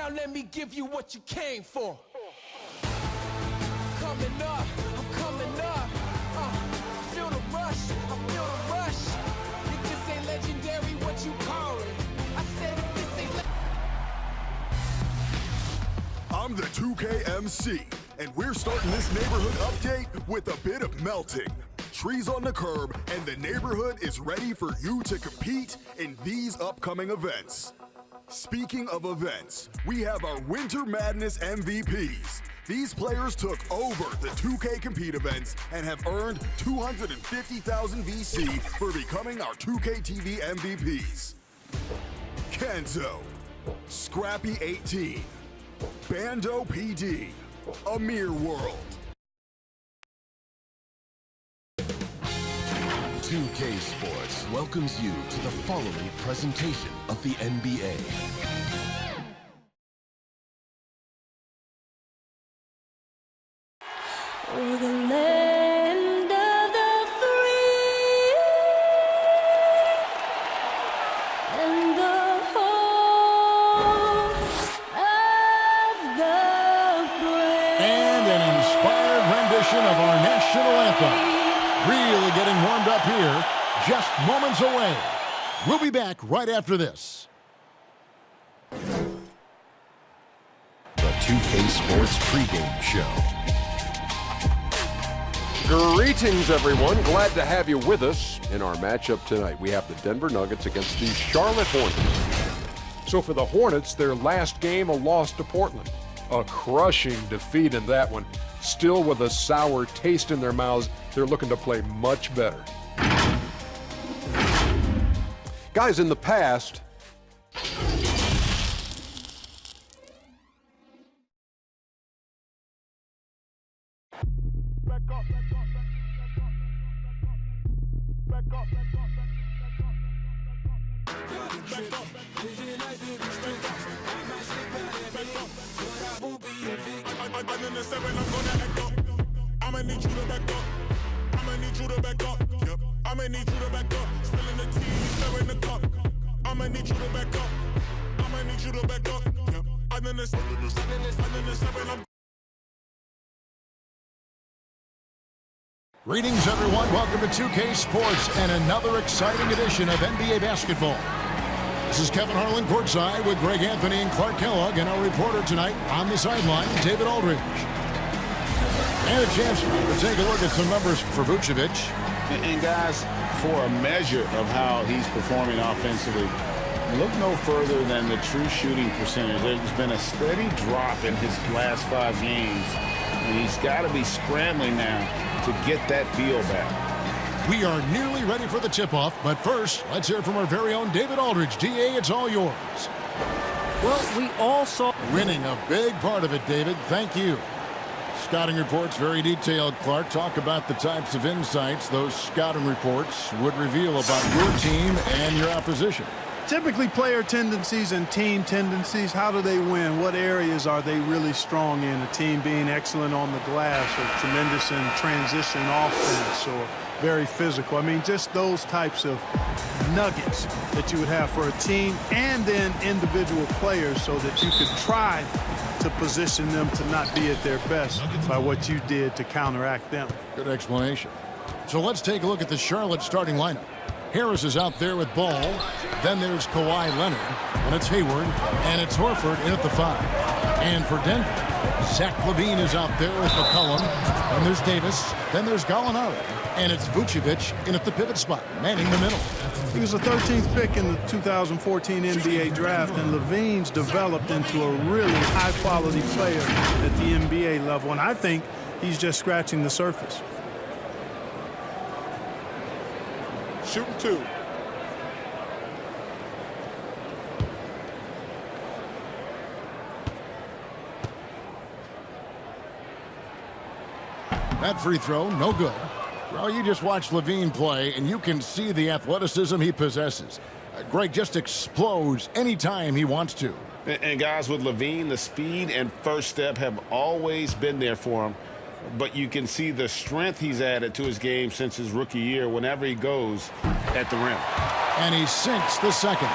Now let me give you what you came for. Coming up, I'm coming up. Feel the rush, I feel the rush. If this ain't legendary, what you call it? I said if this ain't I'm the 2K MC, and we're starting this neighborhood update with a bit of melting. Trees on the curb, and the neighborhood is ready for you to compete in these upcoming events. Speaking of events, we have our Winter Madness MVPs. These players took over the 2K Compete events and have earned 250,000 VC for becoming our 2K TV MVPs. Kenzo, Scrappy 18, Bando PD, Amir World. 2K Sports welcomes you to the following presentation of the NBA. We're the land of the free and the home of the brave. And an inspired rendition of our national anthem. Really getting warmed up here, just moments away. We'll be back right after this. The 2K Sports pregame show. Greetings, everyone. Glad to have you with us in our matchup tonight. We have the Denver Nuggets against the Charlotte Hornets. So for the Hornets, their last game, a loss to Portland. A crushing defeat in that one. Still with a sour taste in their mouths, they're looking to play much better. Guys, in the past, I'ma need you to back up. I'ma need you to back up. Yep. I'ma need you to back up. Spilling the tea, stirring the cup. I'ma need you to back up. I'ma need you to back up. Yep. I'm in the seven. Greetings, everyone. Welcome to 2K Sports and another exciting edition of NBA basketball. This is Kevin Harlan courtside with Greg Anthony and Clark Kellogg, and our reporter tonight on the sideline, David Aldridge. And a chance to take a look at some numbers for Vucevic. And guys, for a measure of how he's performing offensively, look no further than the true shooting percentage. There's been a steady drop in his last 5 games, and he's got to be scrambling now to get that feel back. We are nearly ready for the tip-off, but first, let's hear from our very own David Aldridge. DA, it's all yours. Well, we all saw Winning a big part of it, David. Thank you. Scouting reports, very detailed, Clark. Talk about the types of insights those scouting reports would reveal about your team and your opposition. Typically, player tendencies and team tendencies. How do they win? What areas are they really strong in? A team being excellent on the glass or tremendous in transition offense or very physical. I mean, just those types of nuggets that you would have for a team and then individual players so that you could try to position them to not be at their best by what you did to counteract them. Good explanation. So let's take a look at the Charlotte starting lineup. Harris is out there with Ball. Then there's Kawhi Leonard. And it's Hayward. And it's Horford in at the 5. And for Denver, Zach LaVine is out there with McCollum. Then there's Davis. Then there's Gallinari. And it's Vucevic in at the pivot spot, manning the middle. He was the 13th pick in the 2014 NBA draft, and LaVine's developed into a really high-quality player at the NBA level, and I think he's just scratching the surface. Shooting 2. That free throw, no good. Well, you just watch LaVine play, and you can see the athleticism he possesses. Greg just explodes anytime he wants to. And guys, with LaVine, the speed and first step have always been there for him. But you can see the strength he's added to his game since his rookie year whenever he goes at the rim. And he sinks the second.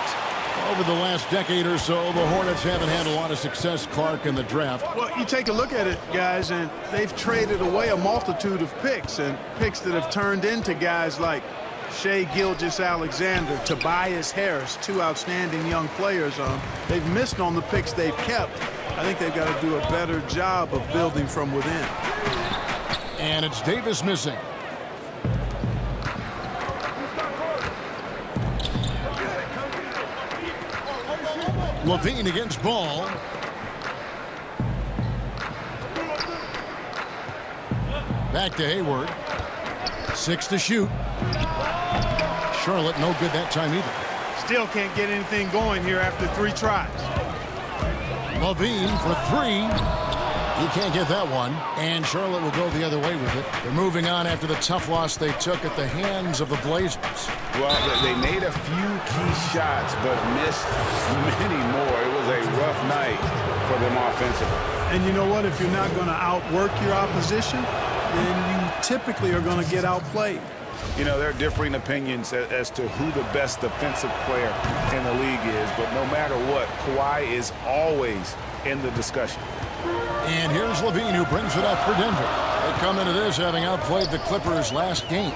Over the last decade or so, the Hornets haven't had a lot of success, Clark, in the draft. Well, you take a look at it, guys, and they've traded away a multitude of picks, and picks that have turned into guys like Shai Gilgeous-Alexander, Tobias Harris, two outstanding young players. They've missed on the picks they've kept. I think they've got to do a better job of building from within. And it's Davis missing. Levine against Ball. Back to Hayward. 6 to shoot. Charlotte no good that time either. Still can't get anything going here after 3 tries. Levine for 3. He can't get that one, and Charlotte will go the other way with it. They're moving on after the tough loss they took at the hands of the Blazers. Well, they made a few key shots, but missed many more. It was a rough night for them offensively. And you know what? If you're not going to outwork your opposition, then you typically are going to get outplayed. You know, there are differing opinions as to who the best defensive player in the league is, but no matter what, Kawhi is always in the discussion. And here's Levine, who brings it up for Denver. They come into this having outplayed the Clippers last game.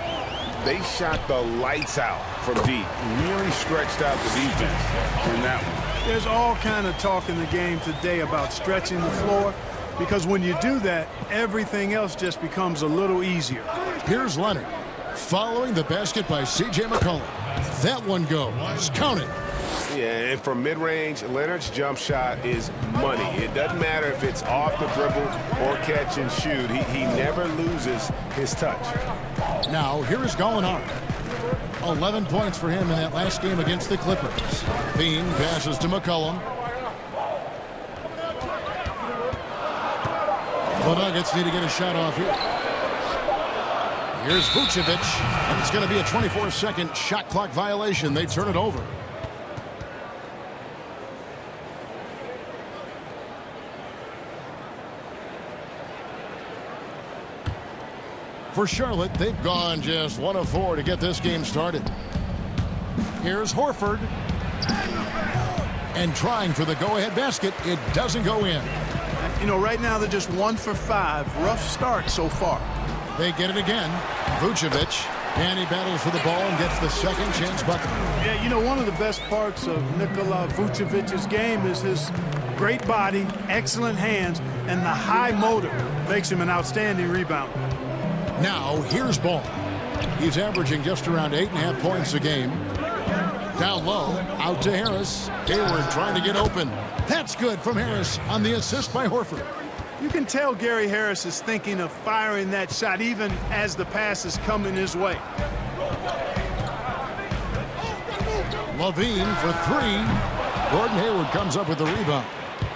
They shot the lights out from deep, really stretched out the defense in that one. There's all kind of talk in the game today about stretching the floor, because when you do that, everything else just becomes a little easier. Here's Leonard, following the basket by C.J. McCollum. That one goes. Count it. Yeah, and from mid-range, Leonard's jump shot is money. It doesn't matter if it's off the dribble or catch and shoot. He never loses his touch. Now, here is Gallinari. 11 points for him in that last game against the Clippers. Bean passes to McCollum. The Nuggets need to get a shot off here. Here's Vucevic, and it's going to be a 24-second shot clock violation. They turn it over. For Charlotte, they've gone just 1 of 4 to get this game started. Here's Horford. And trying for the go-ahead basket. It doesn't go in. You know, right now they're just 1 for 5. Rough start so far. They get it again. Vucevic. And he battles for the ball and gets the second chance bucket. Yeah, you know, one of the best parts of Nikola Vucevic's game is his great body, excellent hands, and the high motor makes him an outstanding rebounder. Now, here's Ball. He's averaging just around 8.5 points a game. Down low, out to Harris. Hayward trying to get open. That's good from Harris on the assist by Horford. You can tell Gary Harris is thinking of firing that shot even as the pass is coming his way. Levine for 3. Gordon Hayward comes up with the rebound.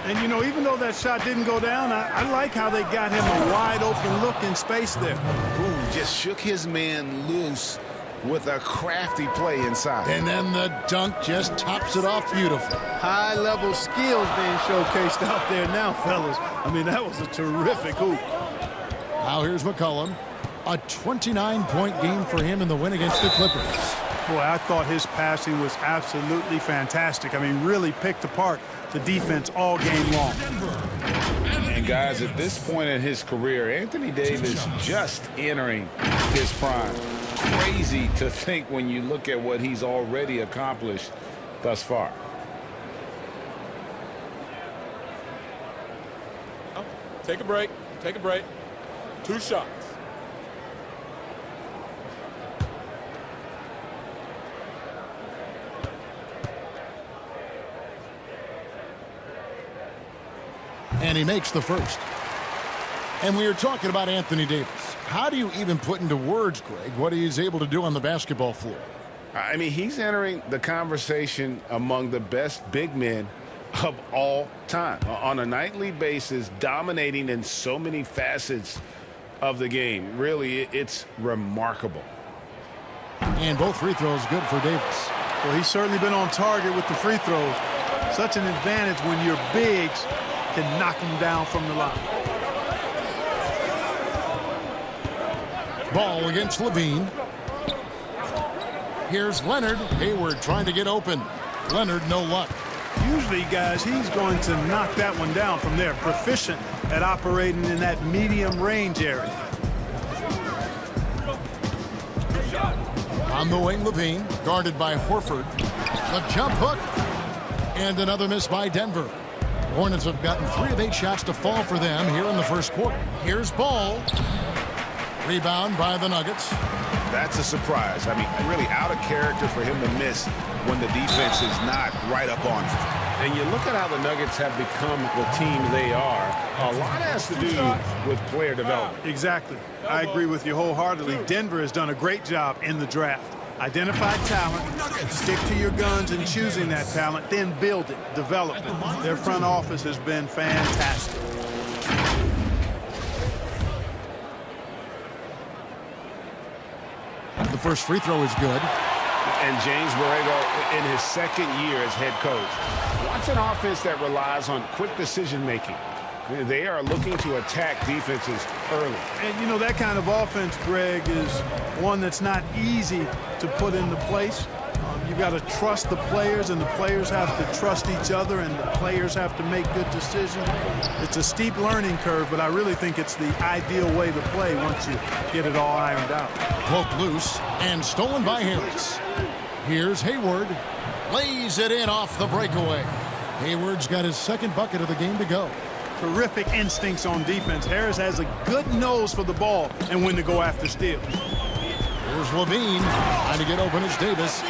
And, you know, even though that shot didn't go down, I like how they got him a wide-open look in space there. Ooh, just shook his man loose with a crafty play inside. And then the dunk just tops it off beautiful. High-level skills being showcased out there now, fellas. I mean, that was a terrific hoop. Now here's McCollum. A 29-point game for him in the win against the Clippers. Boy, I thought his passing was absolutely fantastic. I mean, really picked apart the defense all game long. And guys, at this point in his career, Anthony Davis just entering his prime. Crazy to think when you look at what he's already accomplished thus far. Take a break. Take a break. 2 shots. And he makes the first. And we were talking about Anthony Davis. How do you even put into words, Greg, what he's able to do on the basketball floor? I mean, he's entering the conversation among the best big men of all time. On a nightly basis, dominating in so many facets of the game. Really, it's remarkable. And both free throws good for Davis. Well, he's certainly been on target with the free throws. Such an advantage when your bigs can knock him down from the line. Ball against Levine. Here's Leonard. Hayward trying to get open. Leonard, no luck. Usually, guys, he's going to knock that one down from there. Proficient at operating in that medium range area. On the wing, Levine, guarded by Horford. The jump hook. And another miss by Denver. Hornets have gotten 3 of 8 shots to fall for them here in the first quarter. Here's Ball. Rebound by the Nuggets. That's a surprise. I mean, really out of character for him to miss when the defense is not right up on him. And you look at how the Nuggets have become the team they are. A lot has to do with player development. Exactly. I agree with you wholeheartedly. Denver has done a great job in the draft. Identify talent, stick to your guns in choosing that talent, then build it, develop it. Their front office has been fantastic. The first free throw is good. And James Borrego in his second year as head coach. Watch an offense that relies on quick decision-making. They are looking to attack defenses early. And, you know, that kind of offense, Greg, is one that's not easy to put into place. You've got to trust the players, and the players have to trust each other, and the players have to make good decisions. It's a steep learning curve, but I really think it's the ideal way to play once you get it all ironed out. Poke loose and stolen by Harris. Here's Hayward. Lays it in off the breakaway. Hayward's got his second bucket of the game to go. Terrific instincts on defense. Harris has a good nose for the ball and when to go after steals. Here's Levine trying to get open as Davis.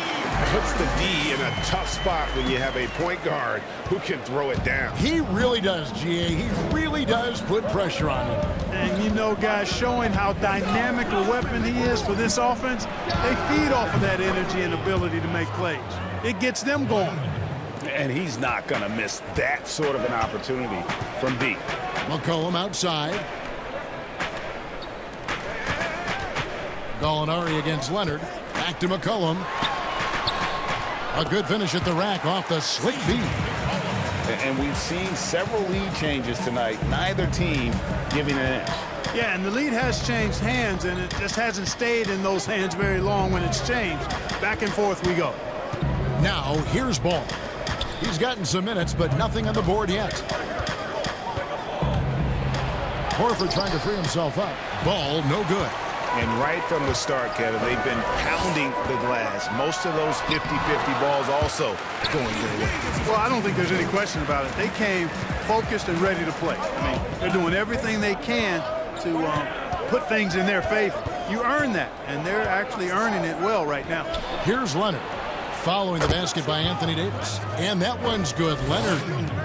Puts the D in a tough spot when you have a point guard who can throw it down. He really does, GA. He really does put pressure on him. And you know, guys, showing how dynamic a weapon he is for this offense, they feed off of that energy and ability to make plays. It gets them going. And he's not going to miss that sort of an opportunity from deep. McCollum outside. Gallinari against Leonard. Back to McCollum. A good finish at the rack off the slick feed. And we've seen several lead changes tonight. Neither team giving an inch. Yeah, and the lead has changed hands, and it just hasn't stayed in those hands very long when it's changed. Back and forth we go. Now, here's Ball. He's gotten some minutes, but nothing on the board yet. Horford trying to free himself up. Ball, no good. And right from the start, Kevin, they've been pounding the glass. Most of those 50-50 balls also going their way. Well, I don't think there's any question about it. They came focused and ready to play. I mean, they're doing everything they can to put things in their favor. You earn that, and they're actually earning it well right now. Here's Leonard. Following the basket by Anthony Davis. And that one's good. Leonard.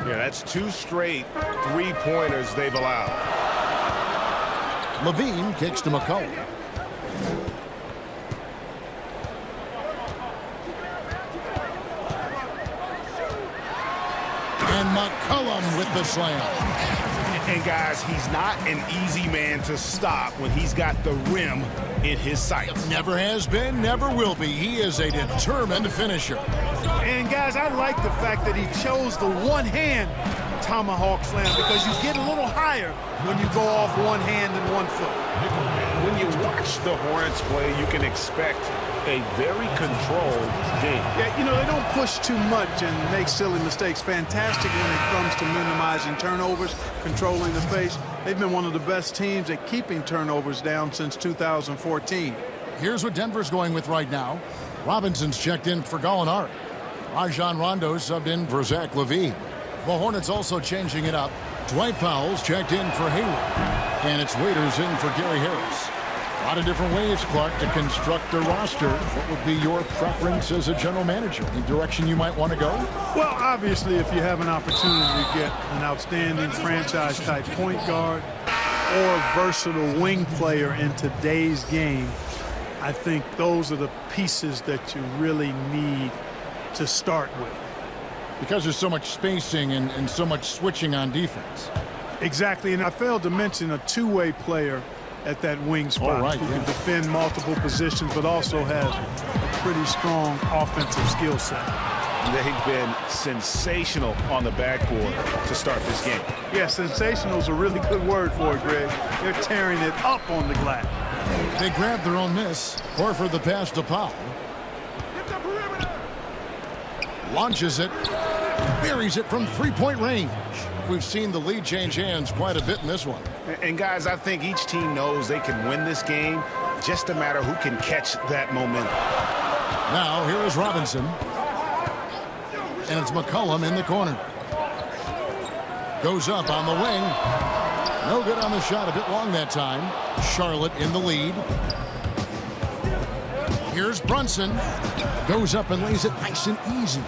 Yeah, that's 2 straight three-pointers they've allowed. Levine kicks to McCollum. And McCollum with the slam. And guys, he's not an easy man to stop when he's got the rim in his sights. Never has been, never will be. He is a determined finisher. And guys, I like the fact that he chose the one-hand tomahawk slam because you get a little higher when you go off one hand and 1 foot. When you watch the Hornets play, you can expect a very controlled game. Yeah, you know, they don't push too much and make silly mistakes. Fantastic when it comes to minimizing turnovers, controlling the pace. They've been one of the best teams at keeping turnovers down since 2014. Here's what Denver's going with right now. Robinson's checked in for Gallinari. Rajon Rondo subbed in for Zach LaVine. The Hornets also changing it up. Dwight Powell's checked in for Hayward. And it's Waiters in for Gary Harris. A lot of different ways, Clark, to construct a roster. What would be your preference as a general manager? Any direction you might want to go? Well, obviously, if you have an opportunity to get an outstanding franchise-type point guard or versatile wing player in today's game, I think those are the pieces that you really need to start with. Because there's so much spacing and so much switching on defense. Exactly, and I failed to mention a two-way player at that wing spot who can defend multiple positions but also has a pretty strong offensive skill set. They've been sensational on the backboard to start this game. Yeah, sensational is a really good word for it, Greg. They're tearing it up on the glass. They grabbed their own miss. Horford the pass to Powell. Launches it. Buries it from three-point range. We've seen the lead change hands quite a bit in this one. And guys, I think each team knows they can win this game. Just a matter who can catch that momentum. Now, here is Robinson. And it's McCollum in the corner. Goes up on the wing. No good on the shot. A bit long that time. Charlotte in the lead. Here's Brunson. Goes up and lays it nice and easy.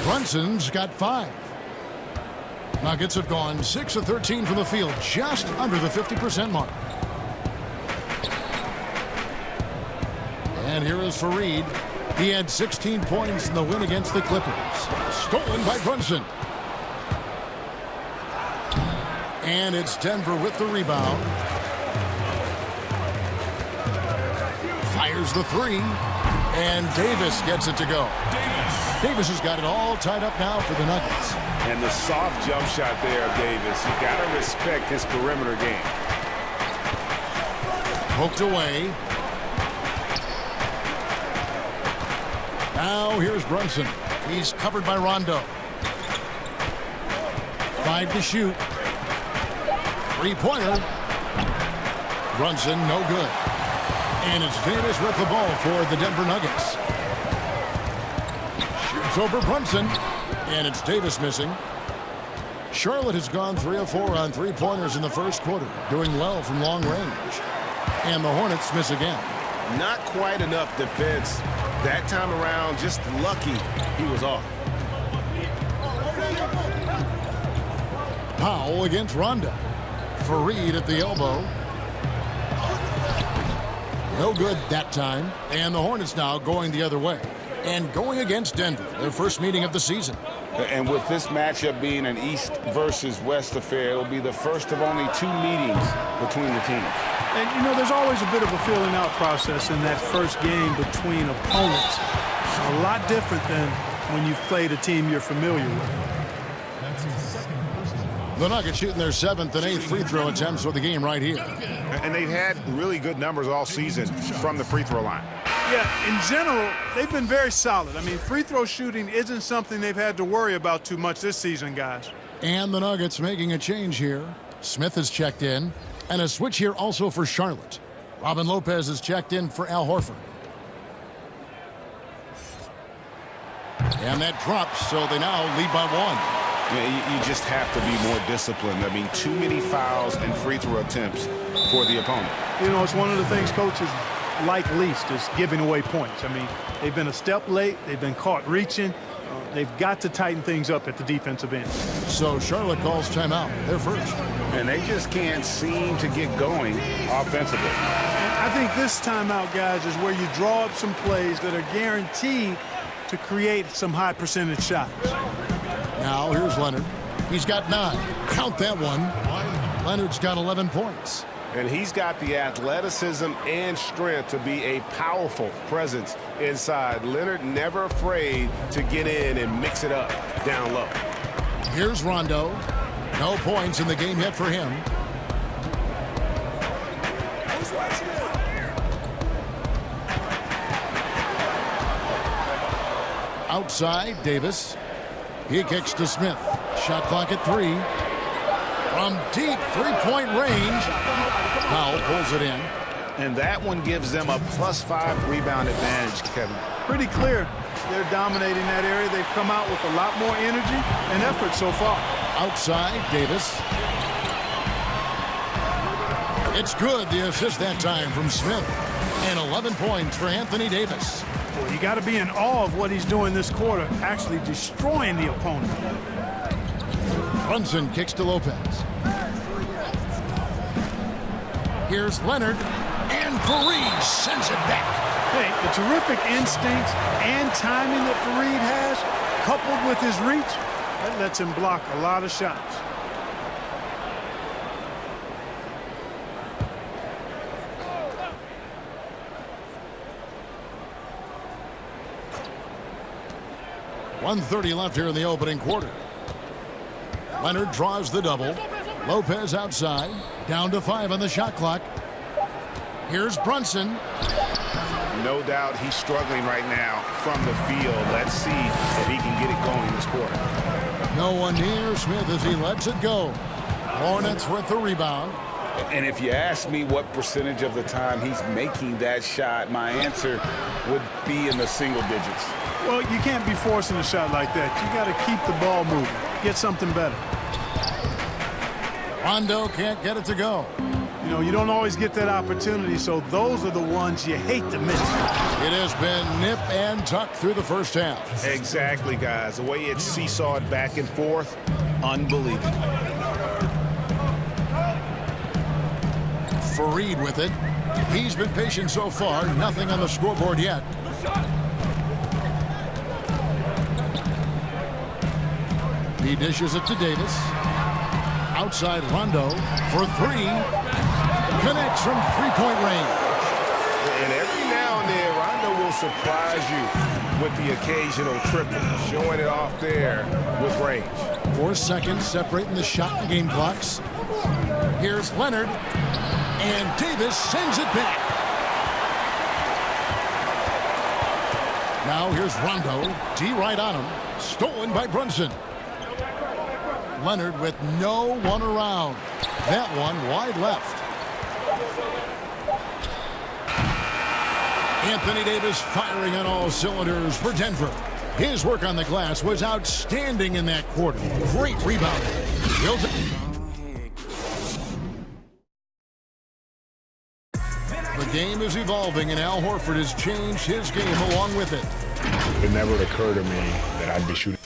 Brunson's got 5. Nuggets have gone 6 of 13 from the field, just under the 50% mark. And here is Fareed. He had 16 points in the win against the Clippers. Stolen by Brunson. And it's Denver with the rebound. Fires the 3. And Davis gets it to go. Davis has got it all tied up now for the Nuggets. And the soft jump shot there of Davis. You got to respect his perimeter game. Poked away. Now here's Brunson. He's covered by Rondo. 5 to shoot. Three-pointer. Brunson, no good. And it's Davis with the ball for the Denver Nuggets. Shoots over Brunson. And it's Davis missing. Charlotte has gone 3 of 4 on three-pointers in the first quarter, doing well from long range. And the Hornets miss again. Not quite enough defense that time around. Just lucky he was off. Powell against Rondo. Fareed at the elbow. No good that time. And the Hornets now going the other way. And going against Denver, their first meeting of the season. And with this matchup being an East versus West affair, it'll be the first of only 2 meetings between the teams. And, you know, there's always a bit of a feeling out process in that first game between opponents. It's a lot different than when you've played a team you're familiar with. The Nuggets shooting their 7th and 8th free throw attempts for the game right here. And they've had really good numbers all season from the free throw line. Yeah, in general, they've been very solid. I mean, free throw shooting isn't something they've had to worry about too much this season, guys. And the Nuggets making a change here. Smith has checked in. And a switch here also for Charlotte. Robin Lopez has checked in for Al Horford. And that drops, so they now lead by 1. Yeah, you just have to be more disciplined. I mean, too many fouls and free throw attempts for the opponent. You know, it's one of the things coaches like least is giving away points. I mean, they've been a step late. They've been caught reaching. They've got to tighten things up at the defensive end. So Charlotte calls timeout. They're first. And they just can't seem to get going offensively. And I think this timeout, guys, is where you draw up some plays that are guaranteed to create some high percentage shots. Now here's Leonard. He's got 9. Count that one. Leonard's got 11 points. And he's got the athleticism and strength to be a powerful presence inside. Leonard never afraid to get in and mix it up down low. Here's Rondo. No points in the game yet for him. Outside, Davis. He kicks to Smith. Shot clock at 3. From deep three-point range. Powell pulls it in. And that one gives them a +5 rebound advantage, Kevin. Pretty clear. They're dominating that area. They've come out with a lot more energy and effort so far. Outside, Davis. It's good, the assist that time from Smith. And 11 points for Anthony Davis. Well, you got to be in awe of what he's doing this quarter, actually destroying the opponent. Brunson kicks to Lopez. Here's Leonard, and Fareed sends it back. Hey, the terrific instincts and timing that Fareed has, coupled with his reach, that lets him block a lot of shots. .130 left here in the opening quarter. Leonard draws the double. Lopez outside. Down to 5 on the shot clock. Here's Brunson. No doubt he's struggling right now from the field. Let's see if he can get it going this quarter. No one near Smith as he lets it go. Hornets with the rebound. And if you ask me what percentage of the time he's making that shot, my answer would be in the single digits. Well, you can't be forcing a shot like that. You got to keep the ball moving. Get something better. Rondo can't get it to go. You know, you don't always get that opportunity, so those are the ones you hate to miss. It has been nip and tuck through the first half. Exactly, guys. The way it's seesawed back and forth, unbelievable. Fareed with it. He's been patient so far. Nothing on the scoreboard yet. He dishes it to Davis. Outside Rondo for three. Connects from three-point range. And every now and then, Rondo will surprise you with the occasional triple, showing it off there with range. 4 seconds separating the shot and game clocks. Here's Leonard. And Davis sends it back. Now here's Rondo. D right on him. Stolen by Brunson. Leonard with no one around. That one wide left. Anthony Davis firing on all cylinders for Denver. His work on the glass was outstanding in that quarter. Great rebound. The game is evolving, and Al Horford has changed his game along with it. It never occurred to me that I'd be shooting.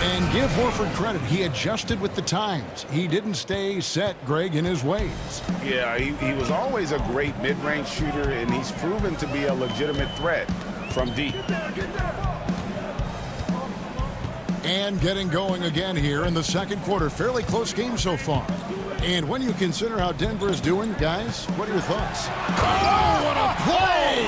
And give Horford credit. He adjusted with the times. He didn't stay set, Greg, in his ways. Yeah, he was always a great mid-range shooter, and he's proven to be a legitimate threat from deep. And getting going again here in the second quarter. Fairly close game so far. And when you consider how Denver is doing, guys, what are your thoughts? Oh, what a play!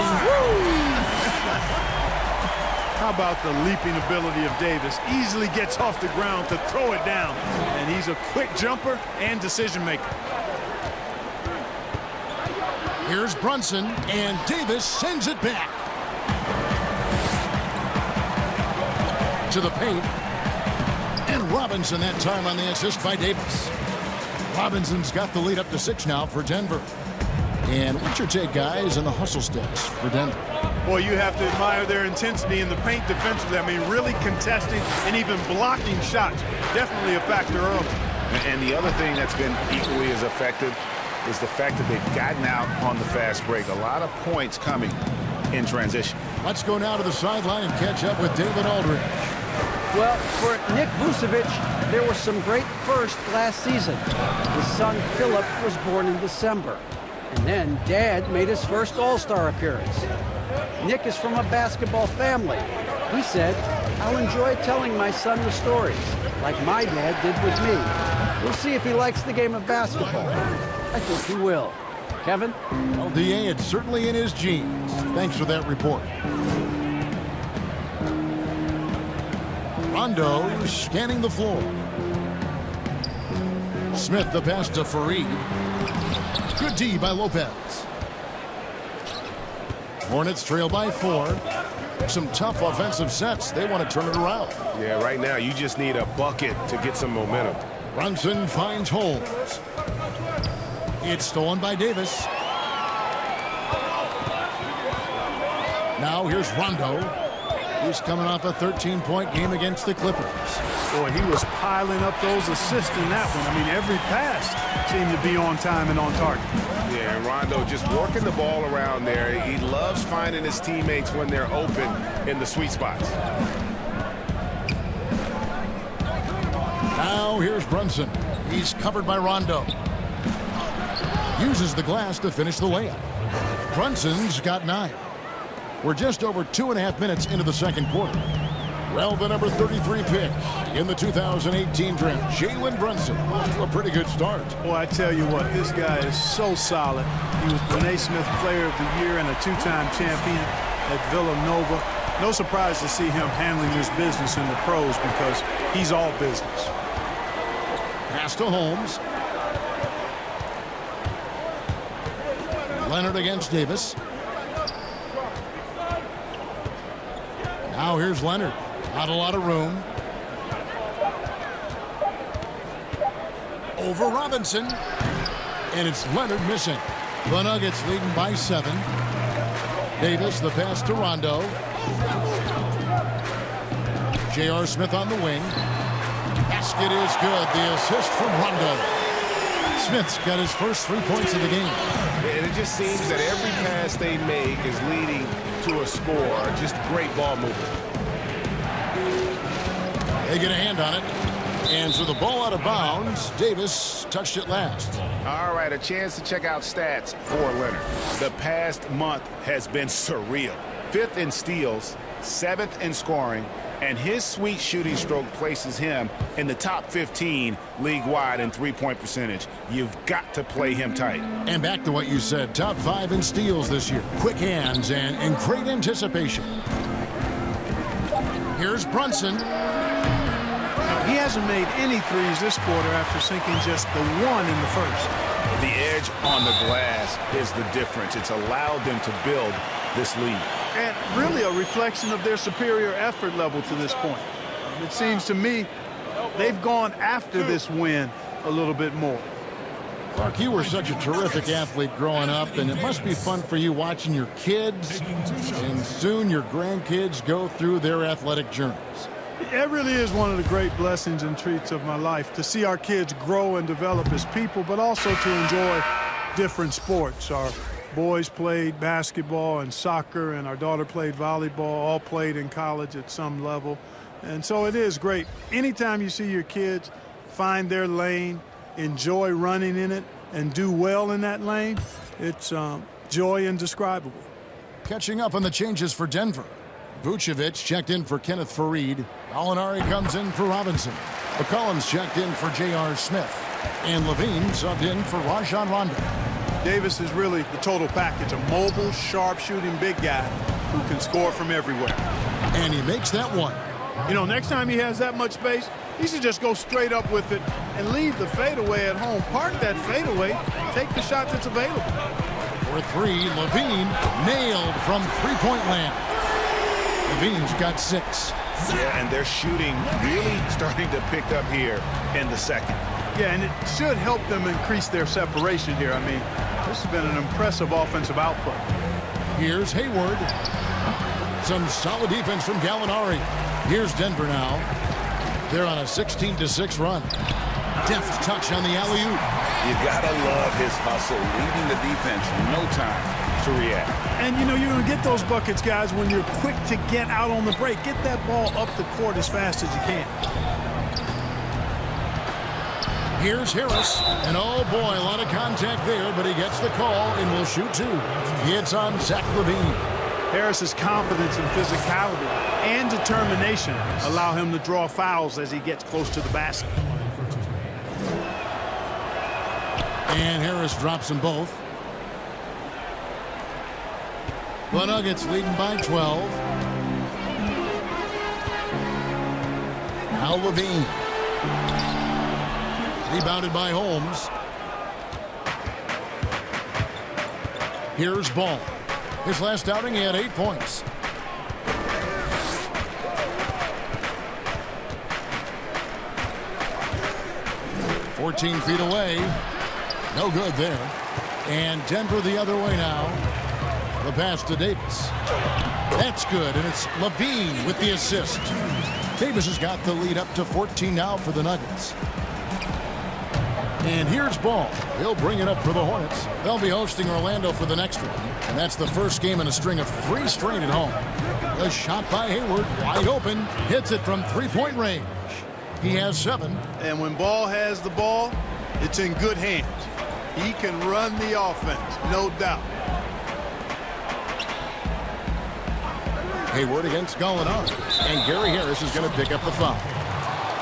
How about the leaping ability of Davis? Easily gets off the ground to throw it down. And he's a quick jumper and decision maker. Here's Brunson, and Davis sends it back. To the paint. And Robinson that time on the assist by Davis. Robinson's got the lead up to 6 now for Denver. And what's your take, guys, on the hustle steps for Denver? Boy, you have to admire their intensity in the paint defensively. I mean, really contesting and even blocking shots. Definitely a factor early. And the other thing that's been equally as effective is the fact that they've gotten out on the fast break. A lot of points coming in transition. Let's go now to the sideline and catch up with David Aldridge. Well, for Nick Vucevic, there were some great firsts last season. His son Philip was born in December. And then Dad made his first All-Star appearance. Nick is from a basketball family. He said, "I'll enjoy telling my son the stories, like my dad did with me. We'll see if he likes the game of basketball." I think he will. Kevin? Well, DA, it's certainly in his genes. Thanks for that report. Rondo scanning the floor. Smith the pass to Fareed. Good D by Lopez. Hornets trail by 4. Some tough offensive sets. They want to turn it around. Yeah, right now you just need a bucket to get some momentum. Brunson finds Holmes. It's stolen by Davis. Now here's Rondo. He's coming off a 13-point game against the Clippers. Boy, he was piling up those assists in that one. I mean, every pass seemed to be on time and on target. Yeah, and Rondo just working the ball around there. He loves finding his teammates when they're open in the sweet spots. Now here's Brunson. He's covered by Rondo. Uses the glass to finish the layup. Brunson's got 9. We're just over 2.5 minutes into the second quarter. Well, the number 33 pick in the 2018 draft, Jalen Brunson, off to a pretty good start. Boy, I tell you what, this guy is so solid. He was the Naismith Player of the Year and a 2-time champion at Villanova. No surprise to see him handling his business in the pros because he's all business. Pass to Holmes. Leonard against Davis. Now here's Leonard. Not a lot of room. Over Robinson. And it's Leonard missing. The Nuggets leading by 7. Davis, the pass to Rondo. J.R. Smith on the wing. Basket is good. The assist from Rondo. Smith's got his first 3 points of the game. And it just seems that every pass they make is leading to a score. Just great ball movement. They get a hand on it. And so the ball out of bounds. Davis touched it last. All right, a chance to check out stats for Leonard. The past month has been surreal. 5th in steals, 7th in scoring, and his sweet shooting stroke places him in the top 15 league-wide in three-point percentage. You've got to play him tight. And back to what you said, top 5 in steals this year. Quick hands and great anticipation. Here's Brunson. He hasn't made any threes this quarter after sinking just the one in the first. The edge on the glass is the difference. It's allowed them to build this lead. And really a reflection of their superior effort level to this point. It seems to me they've gone after this win a little bit more. Clark, you were such a terrific athlete growing up, and it must be fun for you watching your kids and soon your grandkids go through their athletic journeys. It really is one of the great blessings and treats of my life to see our kids grow and develop as people, but also to enjoy different sports. Our boys played basketball and soccer, and our daughter played volleyball, all played in college at some level. And so it is great. Anytime you see your kids find their lane, enjoy running in it, and do well in that lane, it's joy indescribable. Catching up on the changes for Denver. Vucevic checked in for Kenneth Faried. Gallinari comes in for Robinson. McCollum's checked in for J.R. Smith. And Levine subbed in for Rajon Rondo. Davis is really the total package. A mobile, sharp-shooting big guy who can score from everywhere. And he makes that one. You know, next time he has that much space, he should just go straight up with it and leave the fadeaway at home. Park that fadeaway. Take the shot that's available. For 3, Levine nailed from three-point land. Levine's got 6. Yeah, and they're shooting really starting to pick up here in the second. Yeah, and it should help them increase their separation here. I mean, this has been an impressive offensive output. Here's Hayward. Some solid defense from Gallinari. Here's Denver now. They're on a 16-6 run. Deft touch on the alley-oop. You gotta love his hustle, leading the defense, no time to react. And, you know, you're going to get those buckets, guys, when you're quick to get out on the break. Get that ball up the court as fast as you can. Here's Harris. And, oh, boy, a lot of contact there, but he gets the call and will shoot 2. Hits on Zach LaVine. Harris's confidence and physicality and determination allow him to draw fouls as he gets close to the basket. And Harris drops them both. The Nuggets leading by 12. Now Levine. Rebounded by Holmes. Here's Ball. His last outing, he had 8 points. "14 feet away. No good there. And Denver the other way now. The pass to Davis. That's good, and it's Levine with the assist. Davis has got the lead up to 14 now for the Nuggets. And here's Ball. He'll bring it up for the Hornets. They'll be hosting Orlando for the next one. And that's the first game in a string of 3 straight at home. A shot by Hayward, wide open. Hits it from three-point range. He has 7. And when Ball has the ball, it's in good hands. He can run the offense, no doubt. Hayward against Gallinari. And Gary Harris is going to pick up the foul.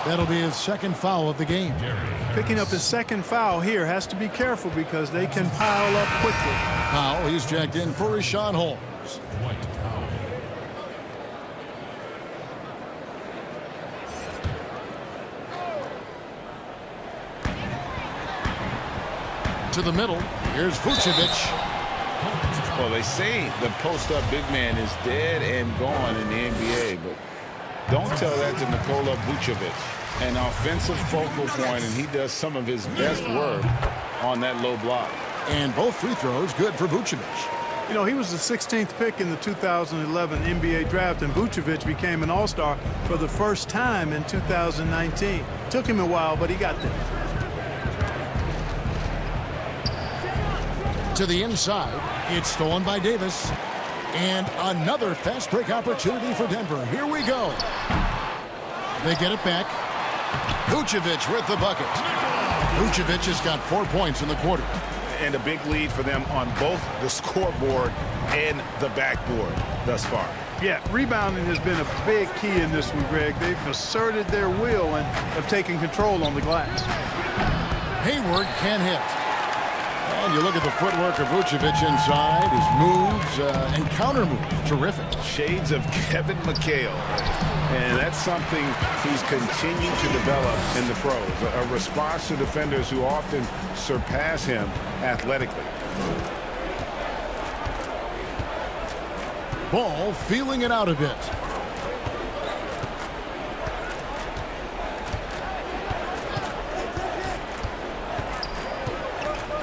That'll be his second foul of the game. Picking up his second foul here, has to be careful because they can pile up quickly. Powell, he's checked in for Rashawn Holmes. To the middle. Here's Vucevic. Well, they say the post-up big man is dead and gone in the NBA, but don't tell that to Nikola Vucevic. An offensive focal point, and he does some of his best work on that low block. And both free throws good for Vucevic. You know, he was the 16th pick in the 2011 NBA draft, and Vucevic became an All-Star for the first time in 2019. Took him a while, but he got there. To the inside, it's stolen by Davis. And another fast break opportunity for Denver. Here we go. They get it back. Vucevic with the bucket. Vucevic has got 4 points in the quarter. And a big lead for them on both the scoreboard and the backboard thus far. Yeah, rebounding has been a big key in this one, Greg. They've asserted their will and have taken control on the glass. Hayward can hit. And you look at the footwork of Vucevic inside, his moves and counter moves, terrific. Shades of Kevin McHale. And that's something he's continued to develop in the pros. A response to defenders who often surpass him athletically. Ball feeling it out a bit.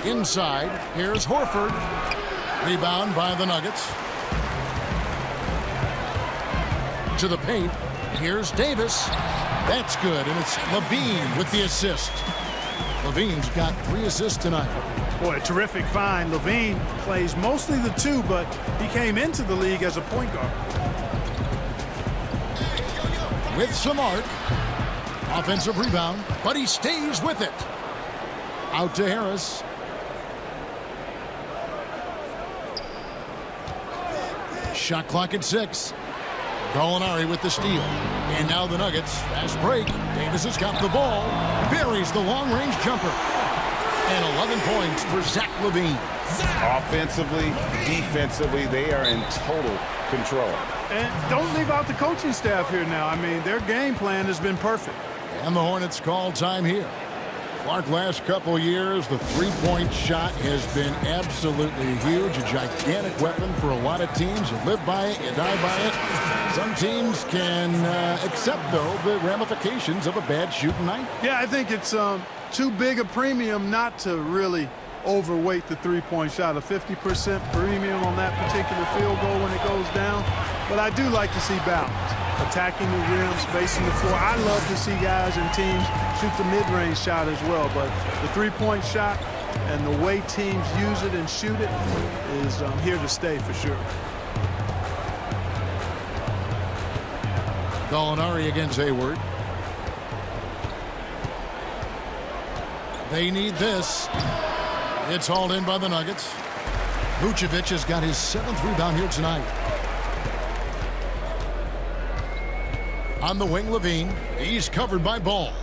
Inside, here's Horford. Rebound by the Nuggets. To the paint, here's Davis. That's good, and it's Levine with the assist. Levine's got 3 assists tonight. Boy, a terrific find. Levine plays mostly the 2, but he came into the league as a point guard. With some arc. Offensive rebound, but he stays with it. Out to Harris. Shot clock at 6. Gallinari with the steal. And now the Nuggets. Fast break. Davis has got the ball. Buries the long-range jumper. And 11 points for Zach LaVine. Offensively, defensively, they are in total control. And don't leave out the coaching staff here now. I mean, their game plan has been perfect. And the Hornets call time here. Clark, last couple years, the three-point shot has been absolutely huge, a gigantic weapon for a lot of teams. You live by it, you die by it. Some teams can accept, though, the ramifications of a bad shooting night. Yeah, I think it's too big a premium not to really overweight the three-point shot. A 50% premium on that particular field goal when it goes down. But I do like to see balance. Attacking the rim, spacing the floor. I love to see guys and teams shoot the mid-range shot as well. But the three-point shot and the way teams use it and shoot it is here to stay for sure. Gallinari against Hayward. They need this. It's hauled in by the Nuggets. Vucevic has got his 7th rebound here tonight. On the wing, Levine. He's covered by Ball.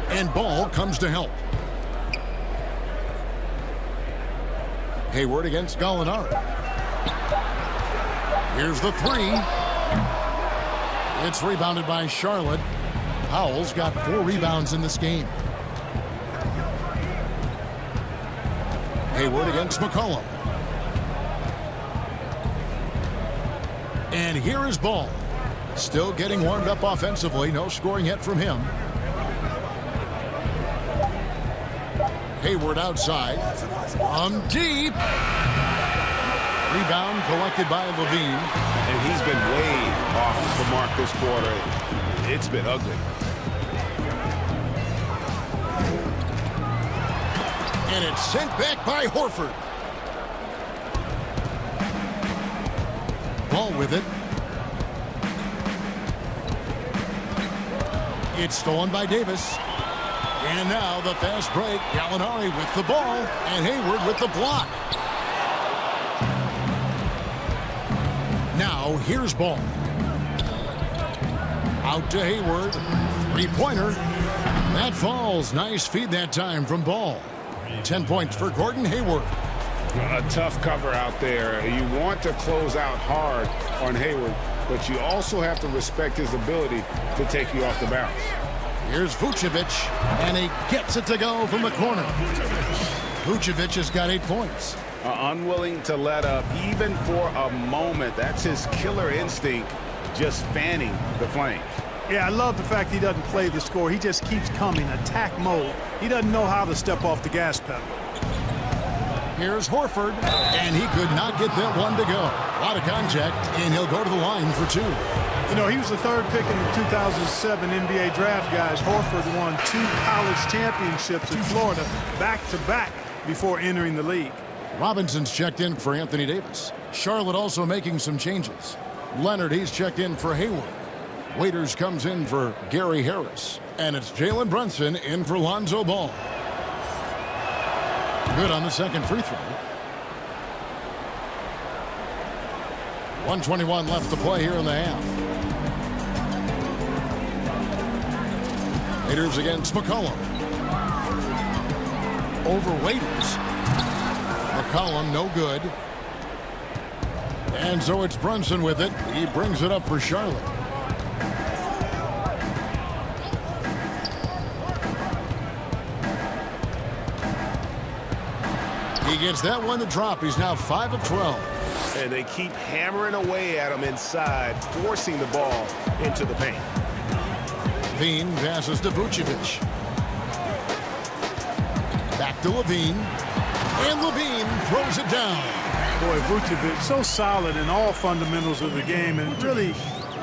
And Ball comes to help. Hayward against Gallinari. Here's the 3. It's rebounded by Charlotte. Howell's got 4 rebounds in this game. Hayward against McCollum. And here is Ball. Still getting warmed up offensively. No scoring yet from him. Hayward outside. Deep. Rebound collected by Levine. And he's been way off the mark this quarter. It's been ugly. And it's sent back by Horford. Ball with it. It's stolen by Davis. And now the fast break. Gallinari with the ball. And Hayward with the block. Now here's Ball. Out to Hayward. Three-pointer. That falls. Nice feed that time from Ball. 10 points for Gordon Hayward. A tough cover out there. You want to close out hard on Hayward, but you also have to respect his ability to take you off the bounce. Here's Vucevic, and he gets it to go from the corner. Vucevic has got 8 points. Unwilling to let up even for a moment. That's his killer instinct, just fanning the flames. Yeah, I love the fact he doesn't play the score. He just keeps coming, attack mode. He doesn't know how to step off the gas pedal. Here's Horford, and he could not get that one to go. A lot of contact, and he'll go to the line for 2. You know, he was the 3rd pick in the 2007 NBA draft, guys. Horford won 2 college championships in Florida back-to-back before entering the league. Robinson's checked in for Anthony Davis. Charlotte also making some changes. Leonard, he's checked in for Hayward. Waiters comes in for Gary Harris. And it's Jalen Brunson in for Lonzo Ball. Good on the second free throw. 1:21 left to play here in the half. Waiters against McCollum. Over Waiters. McCollum no good. And so it's Brunson with it. He brings it up for Charlotte. He gets that one to drop. He's now 5 of 12. And they keep hammering away at him inside, forcing the ball into the paint. Levine passes to Vucevic. Back to Levine. And Levine throws it down. Boy, Vucevic so solid in all fundamentals of the game and really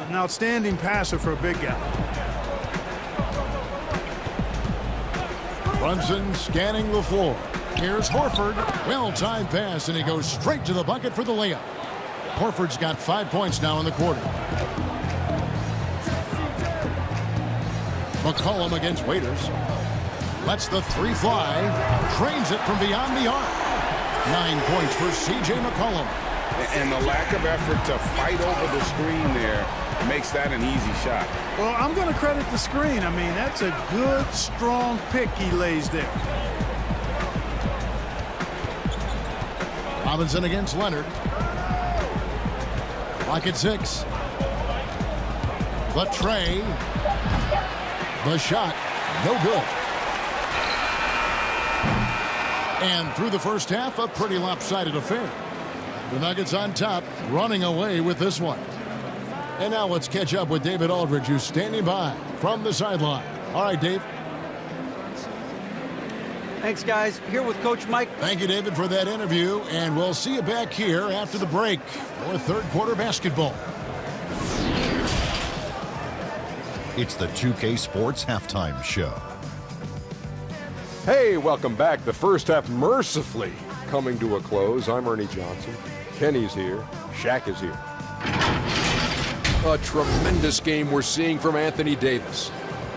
an outstanding passer for a big guy. Brunson scanning the floor. Here's Horford. Well-timed pass, and he goes straight to the bucket for the layup. Horford's got 5 points now in the quarter. McCollum against Waiters. Lets the 3 fly. Trains it from beyond the arc. 9 points for C.J. McCollum. And the lack of effort to fight over the screen there makes that an easy shot. Well, I'm going to credit the screen. I mean, that's a good, strong pick he lays there. Robinson against Leonard. Clock at 6. The tray. The shot. No good. And through the first half, a pretty lopsided affair. The Nuggets on top, running away with this one. And now let's catch up with David Aldridge, who's standing by from the sideline. All right, Dave. Thanks, guys. Here with Coach Mike. Thank you, David, for that interview. And we'll see you back here after the break for third quarter basketball. It's the 2K Sports Halftime Show. Hey, welcome back. The first half mercifully coming to a close. I'm Ernie Johnson. Kenny's here. Shaq is here. A tremendous game we're seeing from Anthony Davis.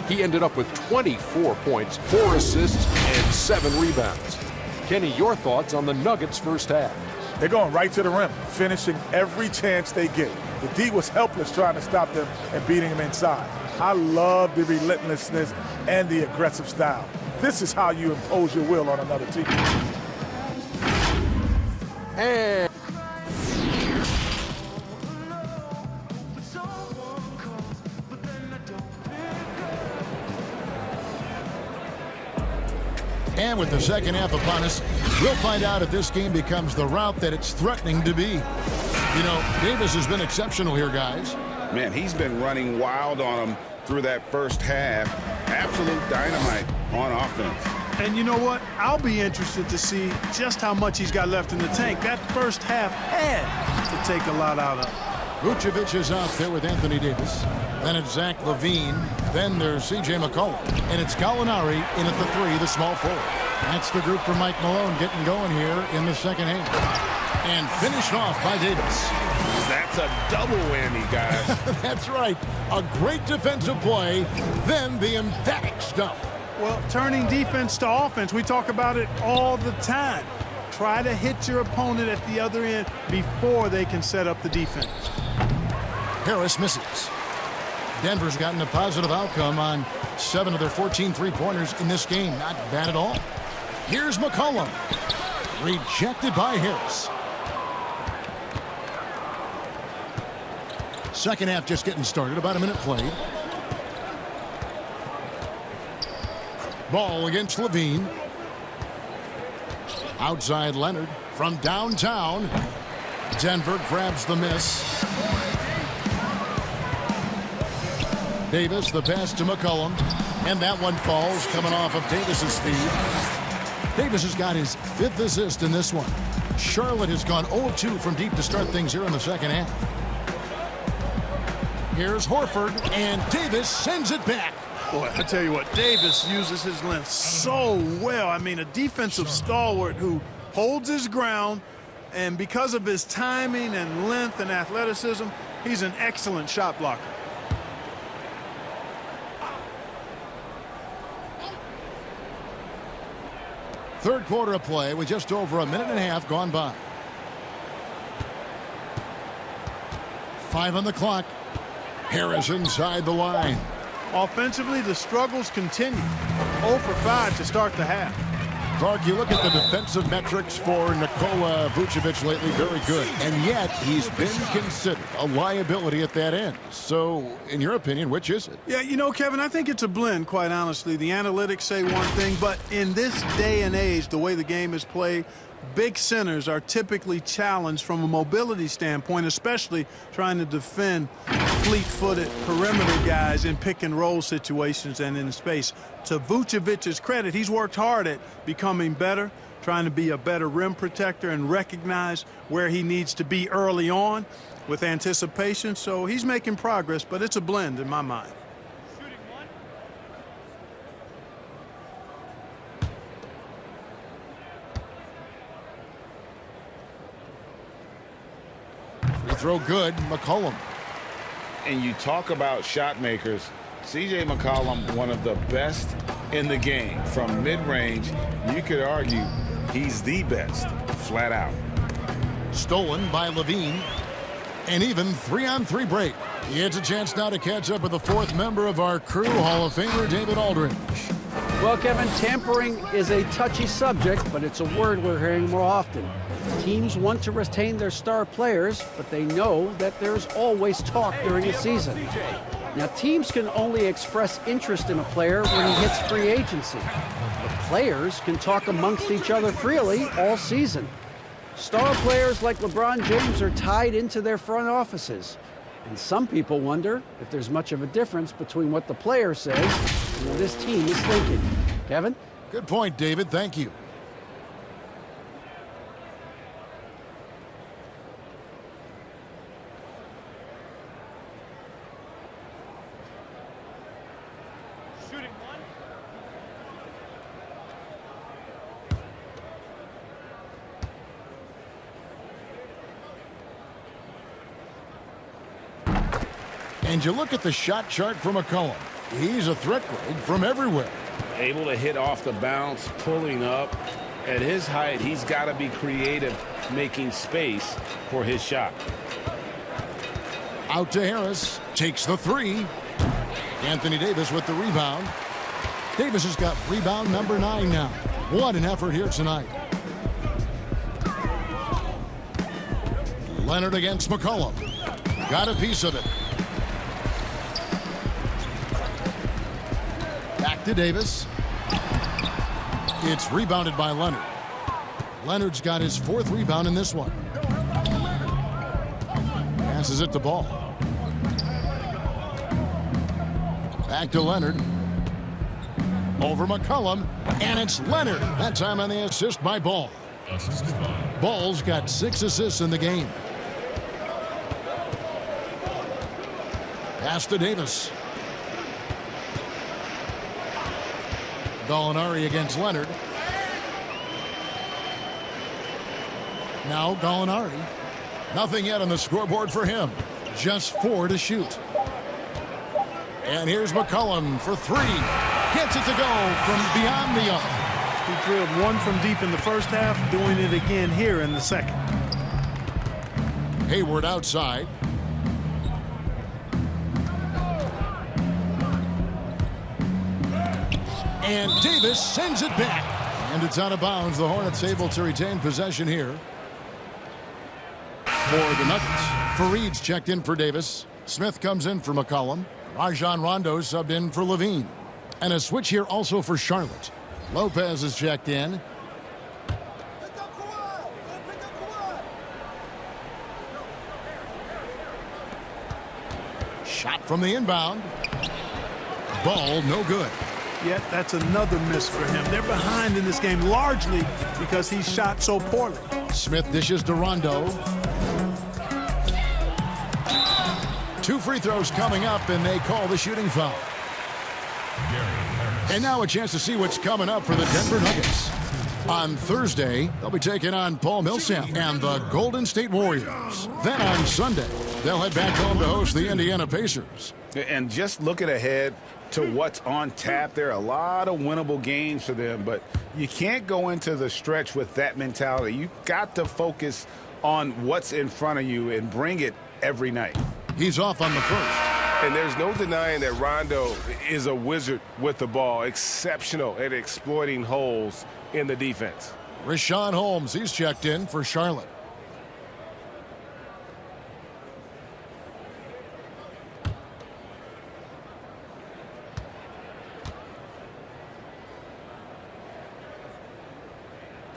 He ended up with 24 points, 4 assists, and 7 rebounds. Kenny, your thoughts on the Nuggets' first half? They're going right to the rim, finishing every chance they get. The D was helpless trying to stop them and beating them inside. I love the relentlessness and the aggressive style. This is how you impose your will on another team. And with the second half upon us, we'll find out if this game becomes the route that it's threatening to be. You know, Davis has been exceptional here, guys. Man, he's been running wild on them through that first half. Absolute dynamite on offense. And you know what? I'll be interested to see just how much he's got left in the tank. That first half had to take a lot out of him. Vucevic is out there with Anthony Davis. Then it's Zach LaVine. Then there's C.J. McCollum. And it's Gallinari in at the 3, the small forward. That's the group for Mike Malone getting going here in the second half. And finished off by Davis. That's a double whammy, guys. That's right. A great defensive play, then the emphatic stuff. Well, turning defense to offense, we talk about it all the time. Try to hit your opponent at the other end before they can set up the defense. Harris misses. Denver's gotten a positive outcome on 7 of their 14 three-pointers in this game. Not bad at all. Here's McCollum. Rejected by Harris. Second half just getting started. About a minute played. Ball against LaVine. Outside Leonard from downtown. Denver grabs the miss. Davis, the pass to McCollum. And that one falls, coming off of Davis's feed. Davis has got his 5th assist in this one. Charlotte has gone 0-2 from deep to start things here in the second half. Here's Horford, and Davis sends it back. Boy, I tell you what, Davis uses his length so well. I mean, a defensive stalwart who holds his ground, and because of his timing and length and athleticism, he's an excellent shot blocker. Third quarter of play with just over a minute and a half gone by. 5 on the clock. Harris inside the line. Offensively, the struggles continue. 0 for 5 to start the half. Clark, you look at the defensive metrics for Nikola Vucevic lately, very good. And yet, he's been considered a liability at that end. So, in your opinion, which is it? Yeah, you know, Kevin, I think it's a blend, quite honestly. The analytics say one thing, but in this day and age, the way the game is played, big centers are typically challenged from a mobility standpoint, especially trying to defend fleet-footed perimeter guys in pick-and-roll situations and in space. To Vucevic's credit, he's worked hard at becoming better, trying to be a better rim protector and recognize where he needs to be early on with anticipation. So he's making progress, but it's a blend in my mind. Free throw good, McCollum. And you talk about shot makers. C.J. McCollum, one of the best in the game. From mid-range, you could argue he's the best, flat out. Stolen by Levine. And even 3-on-3 break. He has a chance now to catch up with the 4th member of our crew, Hall of Famer David Aldridge. Well, Kevin, tampering is a touchy subject, but it's a word we're hearing more often. Teams want to retain their star players, but they know that there's always talk during a season. Now, teams can only express interest in a player when he hits free agency. But players can talk amongst each other freely all season. Star players like LeBron James are tied into their front offices. And some people wonder if there's much of a difference between what the player says and what his team is thinking. Kevin? Good point, David. Thank you. And you look at the shot chart for McCollum. He's a threat grade from everywhere. Able to hit off the bounce, pulling up. At his height, he's got to be creative, making space for his shot. Out to Harris. Takes the 3. Anthony Davis with the rebound. Davis has got rebound number 9 now. What an effort here tonight. Leonard against McCollum. Got a piece of it. Back to Davis. It's rebounded by Leonard. Leonard's got his 4th rebound in this one. Passes it to Ball. Back to Leonard. Over McCollum. And it's Leonard. That time on the assist by Ball. Ball's got 6 assists in the game. Pass to Davis. Gallinari against Leonard. Now Gallinari. Nothing yet on the scoreboard for him. Just 4 to shoot. And here's McCollum for 3. Gets it to go from beyond the arc. He drilled 1 from deep in the first half, doing it again here in the second. Hayward outside. And Davis sends it back. And it's out of bounds. The Hornets able to retain possession here. For the Nuggets, Fareed's checked in for Davis. Smith comes in for McCollum. Rajon Rondo subbed in for Levine. And a switch here also for Charlotte. Lopez is checked in. from the inbound. Ball no good. Yet that's another miss for him. They're behind in this game largely because he shot so poorly. Smith dishes to Rondo. 2 free throws coming up, and they call the shooting foul. And now a chance to see what's coming up for the Denver Nuggets. On Thursday, they'll be taking on Paul Millsap and the Golden State Warriors. Then on Sunday, they'll head back home to host the Indiana Pacers. And just looking ahead to what's on tap, there are a lot of winnable games for them, but you can't go into the stretch with that mentality. You've got to focus on what's in front of you and bring it every night. He's off on the first. And there's no denying that Rondo is a wizard with the ball, exceptional at exploiting holes in the defense. Richaun Holmes, he's checked in for Charlotte.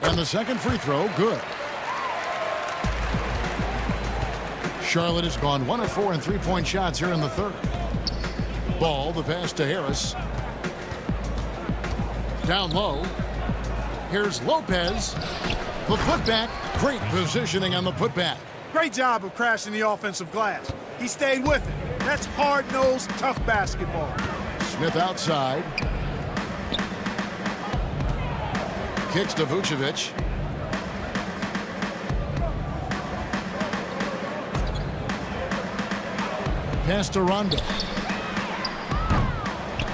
And the second free throw, good. Charlotte has gone 1 of 4 in three-point shots here in the third. Ball, the pass to Harris. Down low. Here's Lopez. The putback. Great positioning on the putback. Great job of crashing the offensive glass. He stayed with it. That's hard-nosed, tough basketball. Smith outside. Kicks to Vucevic. Pass to Rondo.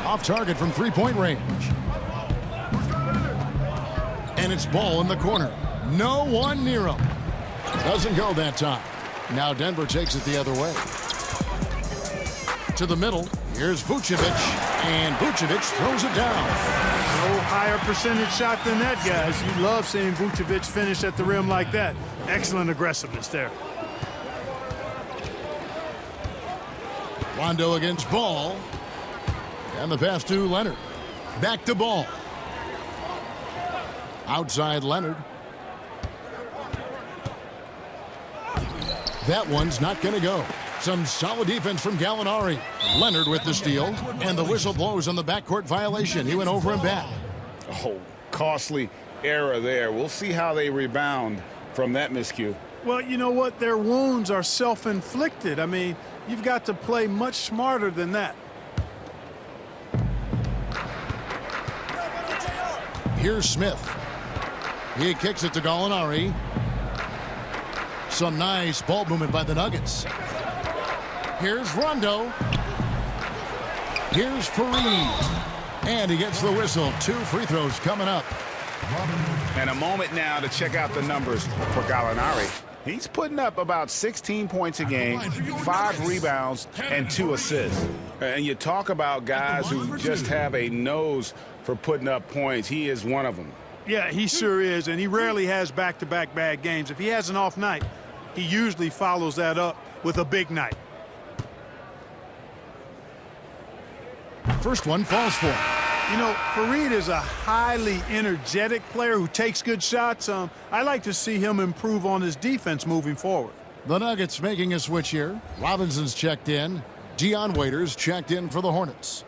Off target from three-point range. And it's ball in the corner. No one near him. Doesn't go that time. Now Denver takes it the other way. To the middle. Here's Vucevic. And Vucevic throws it down. No higher percentage shot than that, guys. You love seeing Vucevic finish at the rim like that. Excellent aggressiveness there. Rondo against Ball. And the pass to Leonard. Back to Ball. Outside Leonard. That one's not going to go. Some solid defense from Gallinari. Leonard with the steal. And the whistle blows on the backcourt violation. He went over and back. Oh, costly error there. We'll see how they rebound from that miscue. Well, you know what? Their wounds are self-inflicted. I mean, you've got to play much smarter than that. Here's Smith. He kicks it to Gallinari. Some nice ball movement by the Nuggets. Here's Rondo. Here's Fareed. And he gets the whistle. 2 free throws coming up. And a moment now to check out the numbers for Gallinari. He's putting up about 16 points a game, 5 rebounds, and 2 assists. And you talk about guys who just have a nose for putting up points. He is one of them. Yeah, he sure is, and he rarely has back-to-back bad games. If he has an off night, he usually follows that up with a big night. First one falls for him. You know, Fareed is a highly energetic player who takes good shots. I like to see him improve on his defense moving forward. The Nuggets making a switch here. Robinson's checked in. Dion Waiters checked in for the Hornets.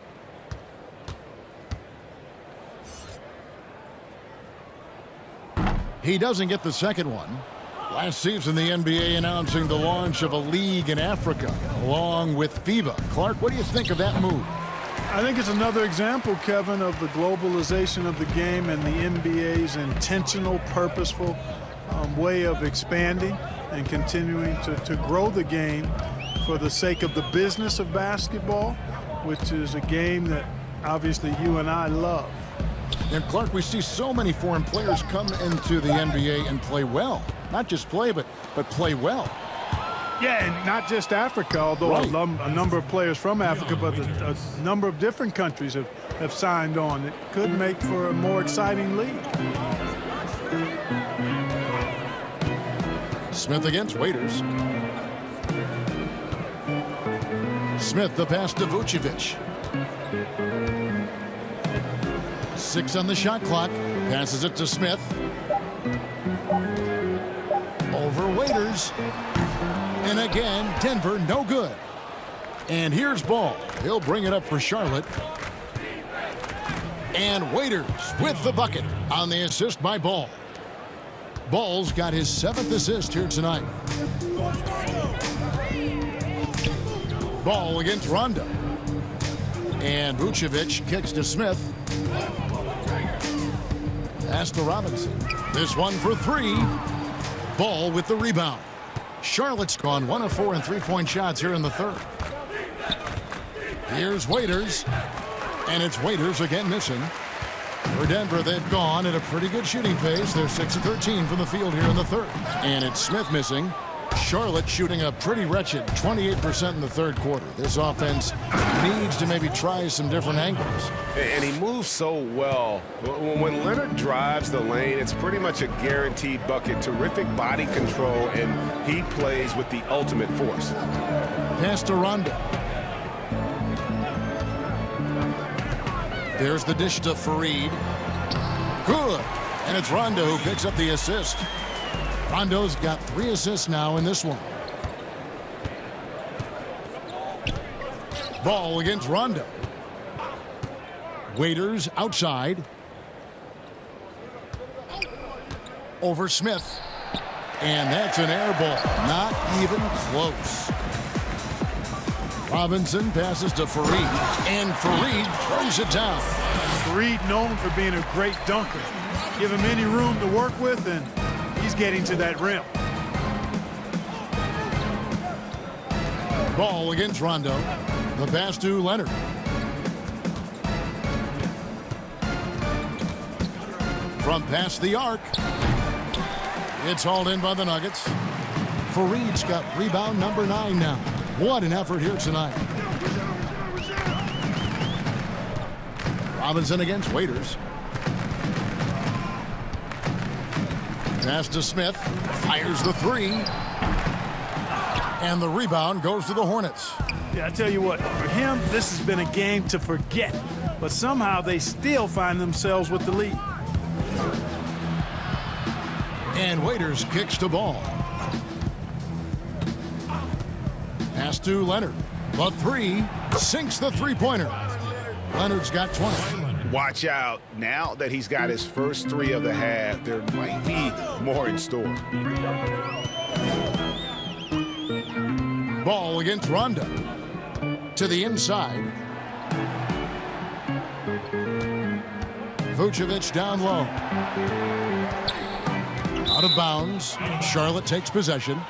He doesn't get the second one. Last season, the NBA announcing the launch of a league in Africa, along with FIBA. Clark, what do you think of that move? I think it's another example, Kevin, of the globalization of the game and the NBA's intentional, purposeful way of expanding and continuing to grow the game for the sake of the business of basketball, which is a game that obviously you and I love. And Clark, we see so many foreign players come into the NBA and play well. Not just play, but play well. Yeah, and not just Africa, although right. A number of players from Africa, but a number of different countries have signed on. It could make for a more exciting league. Smith against Waiters. Smith, the pass to Vucevic. 6 on the shot clock. Passes it to Smith. Over Waiters. And again, Denver no good. And here's Ball. He'll bring it up for Charlotte. And Waiters with the bucket on the assist by Ball. Ball's got his 7th assist here tonight. Ball against Rondo. And Vucevic kicks to Smith. Pass to Robinson. This one for 3. Ball with the rebound. Charlotte's gone 1 of 4 in three-point shots here in the third. Here's Waiters. And it's Waiters again missing. For Denver, they've gone at a pretty good shooting pace. They're 6 of 13 from the field here in the third. And it's Smith missing. Charlotte shooting a pretty wretched 28% in the third quarter. This offense needs to maybe try some different angles. And he moves so well. When Leonard drives the lane, it's pretty much a guaranteed bucket. Terrific body control, and he plays with the ultimate force. Pass to Rondo. There's the dish to Fareed. Good. And it's Rondo who picks up the assist. Rondo's got 3 assists now in this one. Ball against Rondo. Waiters outside. Over Smith. And that's an air ball. Not even close. Robinson passes to Fareed. And Fareed throws it down. Fareed known for being a great dunker. Give him any room to work with, and he's getting to that rim. Ball against Rondo. The pass to Leonard. From past the arc. It's hauled in by the Nuggets. Fareed's got rebound number 9 now. What an effort here tonight. Robinson against Waiters. Pass to Smith. Fires the 3. And the rebound goes to the Hornets. Yeah, I tell you what, for him, this has been a game to forget. But somehow they still find themselves with the lead. And Waiters kicks to Ball. Pass to Leonard. The 3 sinks the three-pointer. Leonard's got 20. Watch out. Now that he's got his first 3 of the half, there might be more in store. Ball against Rondo. To the inside. Vucevic down low. Out of bounds. Charlotte takes possession.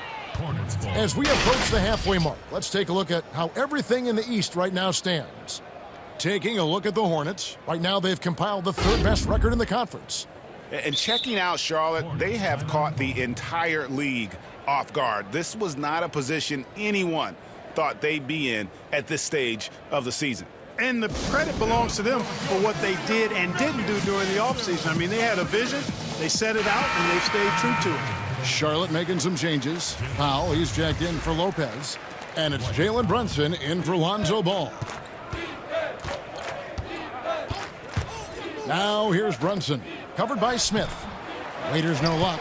As we approach the halfway mark, let's take a look at how everything in the East right now stands. Taking a look at the Hornets. Right now, they've compiled the 3rd best record in the conference. And checking out Charlotte, they have caught the entire league off guard. This was not a position anyone thought they'd be in at this stage of the season. And the credit belongs to them for what they did and didn't do during the offseason. I mean, they had a vision, they set it out, and they stayed true to it. Charlotte making some changes. Powell, he's jacked in for Lopez. And it's Jalen Brunson in for Lonzo Ball. Now here's Brunson, covered by Smith. Waiters no luck.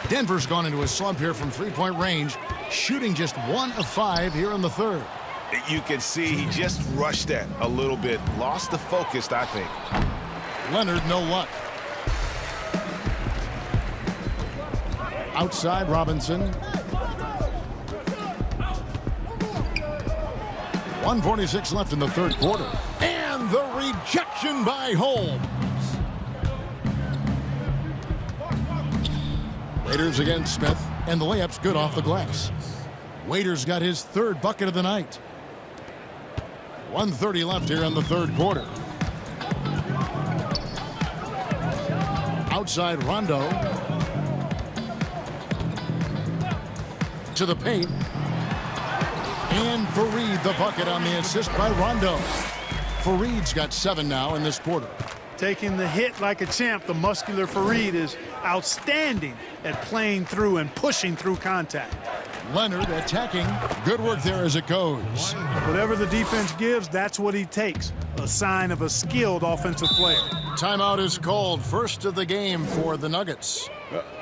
Denver's gone into a slump here from three-point range, shooting just 1 of 5 here in the third. You can see he just rushed that a little bit. Lost the focus, I think. Leonard no luck. Outside Robinson. 1:46 left in the third quarter. And the rejection by Holmes. Waiters against Smith, and the layup's good off the glass. Waiters got his 3rd bucket of the night. 1:30 left here in the third quarter. Outside Rondo. To the paint. And Fareed the bucket on the assist by Rondo. Fareed's got 7 now in this quarter. Taking the hit like a champ, the muscular Fareed is outstanding at playing through and pushing through contact. Leonard attacking. Good work there as it goes. Whatever the defense gives, that's what he takes. A sign of a skilled offensive player. Timeout is called. First of the game for the Nuggets.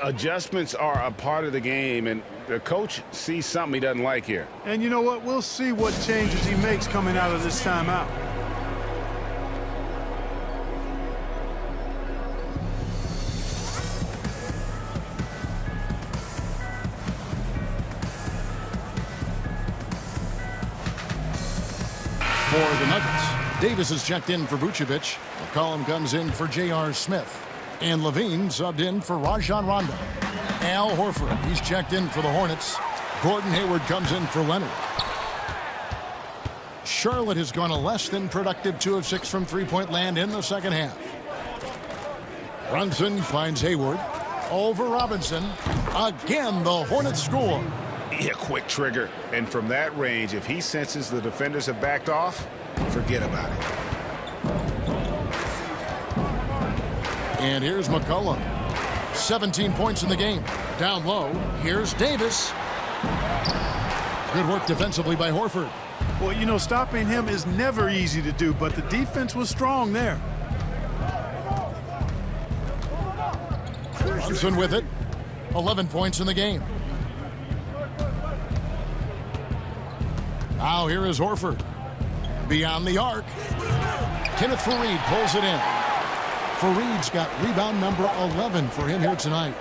Adjustments are a part of the game, and The coach sees something he doesn't like here. And you know what? We'll see what changes he makes coming out of this timeout. For the Nuggets, Davis is checked in for Vucevic. McCollum comes in for J.R. Smith. And Levine subbed in for Rajon Rondo. Al Horford, he's checked in for the Hornets. Gordon Hayward comes in for Leonard. Charlotte has gone a less than productive 2 of 6 from three-point land in the second half. Brunson finds Hayward. Over Robinson. Again, the Hornets score. Yeah, quick trigger. And from that range, if he senses the defenders have backed off, forget about it. And here's McCollum. 17 points in the game. Down low, here's Davis. Good work defensively by Horford. Well, you know, stopping him is never easy to do, but the defense was strong there. Brunson with it. 11 points in the game. Now here is Horford. Beyond the arc. Kenneth Faried pulls it in. Fareed's got rebound number 11 for him here tonight.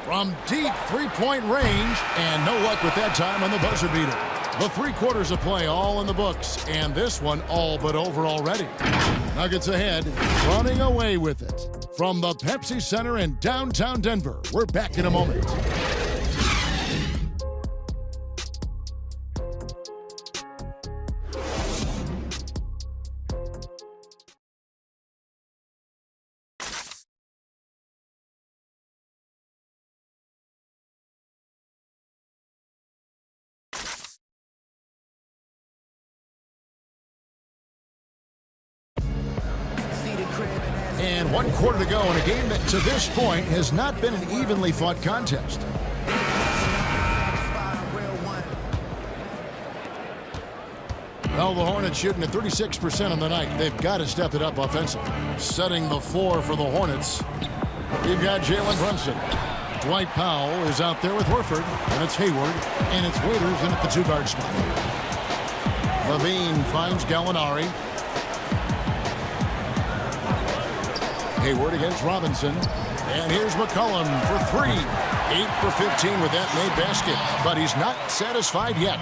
From deep three-point range, and no luck with that time on the buzzer beater. The 3 quarters of play all in the books, and this one all but over already. Nuggets ahead, running away with it. From the Pepsi Center in downtown Denver, we're back in a moment. And 1 quarter to go in a game that to this point has not been an evenly fought contest. Well, the Hornets shooting at 36% on the night. They've got to step it up offensively. Setting the floor for the Hornets, you've got Jalen Brunson. Dwight Powell is out there with Horford, and it's Hayward, and it's Waiters in at the 2-guard spot. Levine finds Gallinari. Hayward against Robinson. And here's McCollum for 3. 8 for 15 with that made basket. But he's not satisfied yet.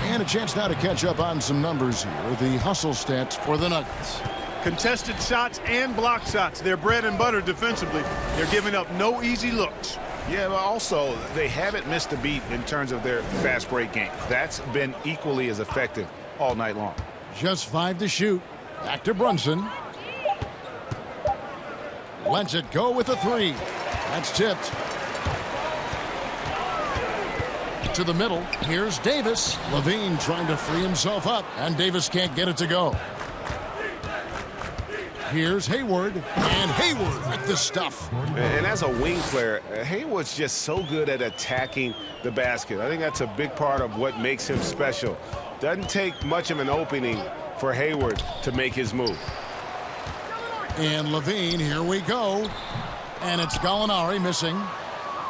And a chance now to catch up on some numbers here. The hustle stats for the Nuggets. Contested shots and block shots. They're bread and butter defensively. They're giving up no easy looks. Yeah, but also they haven't missed a beat in terms of their fast break game. That's been equally as effective all night long. Just 5 to shoot. Back to Brunson. Lets it go with a 3. That's tipped. To the middle. Here's Davis. Levine trying to free himself up, and Davis can't get it to go. Here's Hayward, and Hayward with the stuff. And as a wing player, Hayward's just so good at attacking the basket. I think that's a big part of what makes him special. Doesn't take much of an opening for Hayward to make his move. And Levine, here we go. And it's Gallinari missing.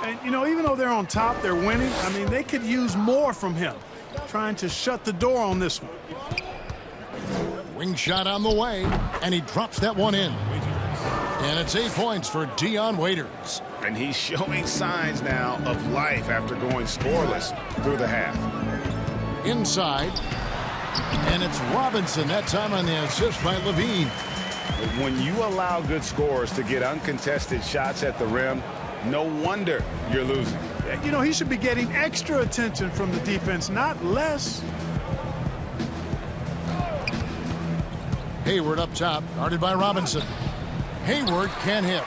And, you know, even though they're on top, they're winning. I mean, they could use more from him. Trying to shut the door on this one. Wing shot on the way, and he drops that one in. And it's 8 points for Dion Waiters. And he's showing signs now of life after going scoreless through the half. Inside. And it's Robinson, that time on the assist by Levine. When you allow good scorers to get uncontested shots at the rim, no wonder you're losing. You know, he should be getting extra attention from the defense, not less. Hayward up top, guarded by Robinson. Hayward can hit.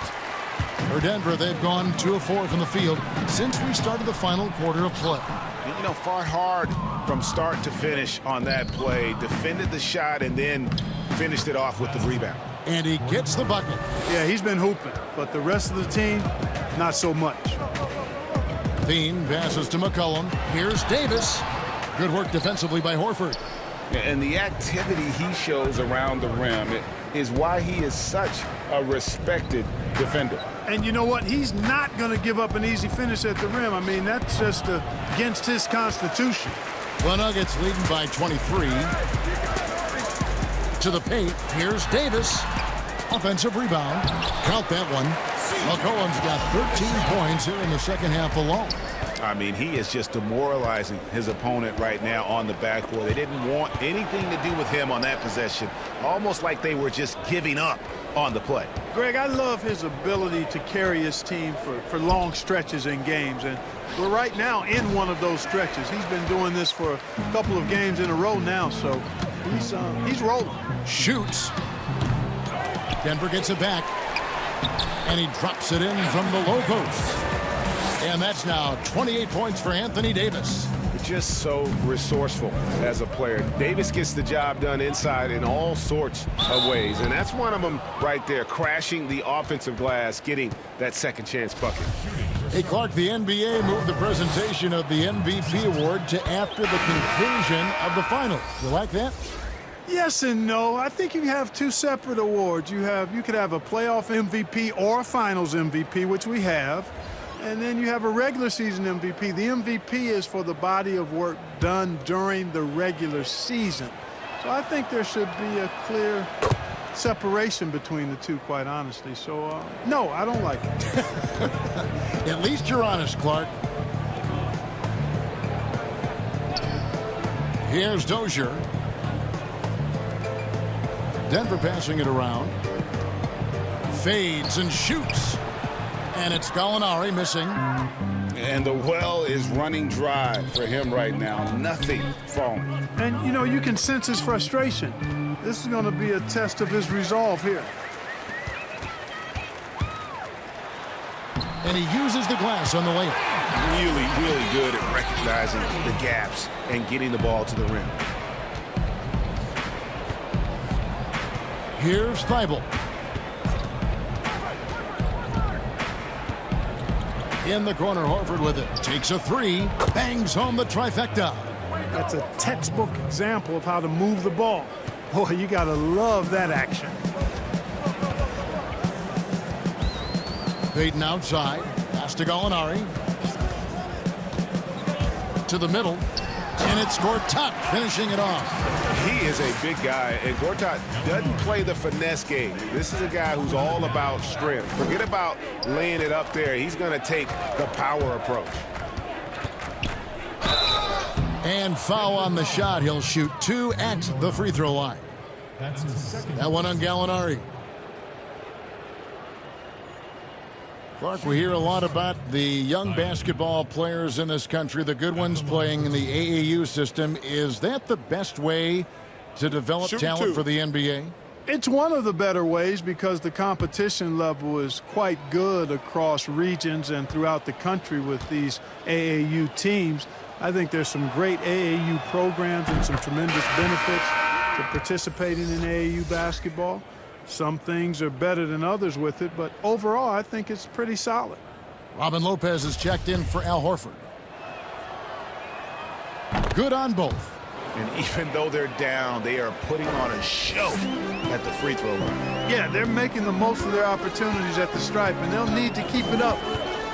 For Denver, they've gone 2 of 4 from the field since we started the final quarter of play. You know, fought hard from start to finish on that play, defended the shot, and then finished it off with the rebound. And he gets the bucket. Yeah, he's been hooping, but the rest of the team, not so much. Levine passes to McCollum. Here's Davis. Good work defensively by Horford. And the activity he shows around the rim, is why he is such a respected defender. And you know what? He's not going to give up an easy finish at the rim. I mean, that's just against his constitution. The Nuggets leading by 23. To the paint. Here's Davis. Offensive rebound. Count that one. McCollum's got 13 points here in the second half alone. I mean, he is just demoralizing his opponent right now on the backboard. They didn't want anything to do with him on that possession. Almost like they were just giving up on the play. Greg, I love his ability to carry his team for long stretches in games. And we're right now in one of those stretches. He's been doing this for a couple of games in a row now, so he's rolling. Shoots. Denver gets it back. And he drops it in from the low post. And that's now 28 points for Anthony Davis. Just so resourceful as a player. Davis gets the job done inside in all sorts of ways. And that's one of them right there, crashing the offensive glass, getting that second chance bucket. Hey, Clark, the NBA moved the presentation of the MVP award to after the conclusion of the finals. You like that? Yes and no. I think you have two separate awards. You could have a playoff MVP or a finals MVP, which we have. And then you have a regular season MVP. The MVP is for the body of work done during the regular season. So I think there should be a clear separation between the two, quite honestly. So, no, I don't like it. At least you're honest, Clark. Here's Dozier. Denver passing it around. Fades and shoots. And it's Gallinari missing. And the well is running dry for him right now. Nothing falling. And, you know, you can sense his frustration. This is going to be a test of his resolve here. And he uses the glass on the layup. Really, really good at recognizing the gaps and getting the ball to the rim. Here's Thibault. In the corner, Horford with it. Takes a three. Bangs home the trifecta. That's a textbook example of how to move the ball. Boy, you got to love that action. Payton outside. Pass to Gallinari. To the middle. And it's Gortat finishing it off. He is a big guy, and Gortat doesn't play the finesse game. This is a guy who's all about strength. Forget about laying it up there. He's going to take the power approach. And foul on the shot. He'll shoot 2 at the free throw line. That one on Gallinari. Clark, we hear a lot about the young basketball players in this country, the good ones playing in the AAU system. Is that the best way to develop talent for the NBA? It's one of the better ways because the competition level is quite good across regions and throughout the country with these AAU teams. I think there's some great AAU programs and some tremendous benefits to participating in AAU basketball. Some things are better than others with it, but overall, I think it's pretty solid. Robin Lopez is checked in for Al Horford. Good on both. And even though they're down, they are putting on a show at the free throw line. Yeah, they're making the most of their opportunities at the stripe, and they'll need to keep it up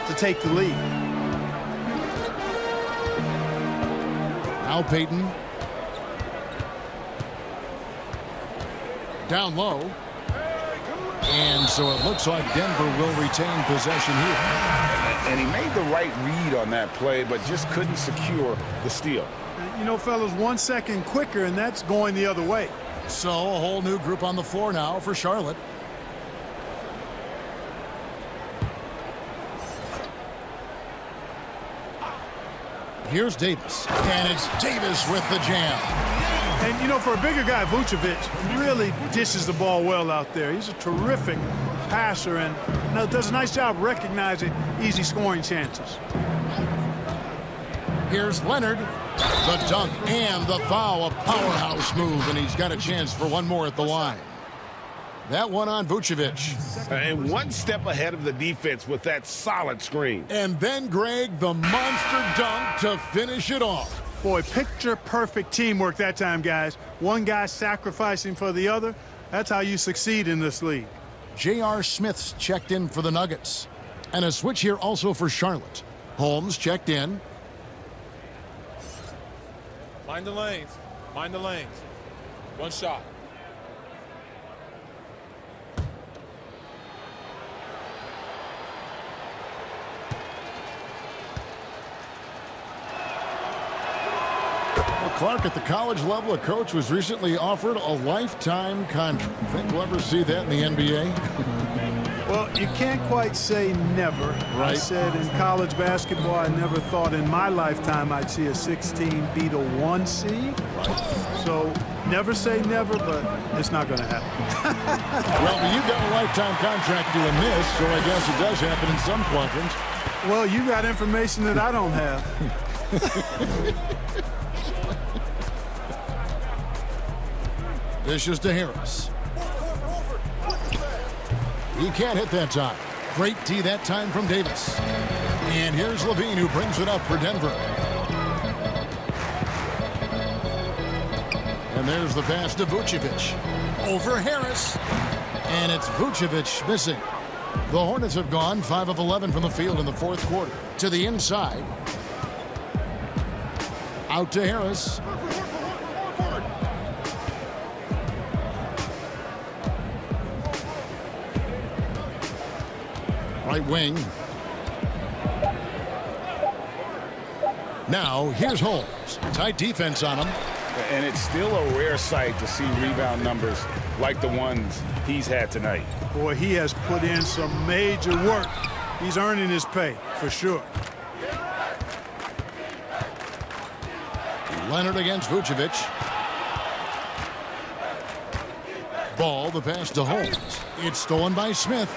to take the lead. Now Payton. Down low. And so it looks like Denver will retain possession here. And he made the right read on that play, but just couldn't secure the steal. You know, fellas, 1 second quicker, and that's going the other way. So a whole new group on the floor now for Charlotte. Here's Davis. And it's Davis with the jam. And, you know, for a bigger guy, Vucevic really dishes the ball well out there. He's a terrific passer and does a nice job recognizing easy scoring chances. Here's Leonard. The dunk and the foul. A powerhouse move, and he's got a chance for one more at the line. That one on Vucevic. And one step ahead of the defense with that solid screen. And then, Greg, the monster dunk to finish it off. Boy, picture perfect teamwork that time, guys. One guy sacrificing for the other. That's how you succeed in this league. J.R. Smith's checked in for the Nuggets. And a switch here also for Charlotte. Holmes checked in. Mind the lanes. Mind the lanes. One shot. Well, Clark, at the college level, a coach was recently offered a lifetime contract. Think we'll ever see that in the NBA? Well, you can't quite say never. Right. I said in college basketball, I never thought in my lifetime I'd see a 16 beat a 1 seed. Right. So never say never, but it's not going to happen. Well, but you've got a lifetime contract doing this, so I guess it does happen in some quadrants. Well, you got information that I don't have. Dishes to Harris. He can't hit that time. Great D that time from Davis. And here's Levine, who brings it up for Denver. And there's the pass to Vucevic. Over Harris. And it's Vucevic missing. The Hornets have gone 5 of 11 from the field in the fourth quarter. To the inside. Out to Harris. Right wing. Now, here's Holmes. Tight defense on him. And it's still a rare sight to see rebound numbers like the ones he's had tonight. Boy, he has put in some major work. He's earning his pay, for sure. Leonard against Vucevic. Ball, the pass to Holmes. It's stolen by Smith.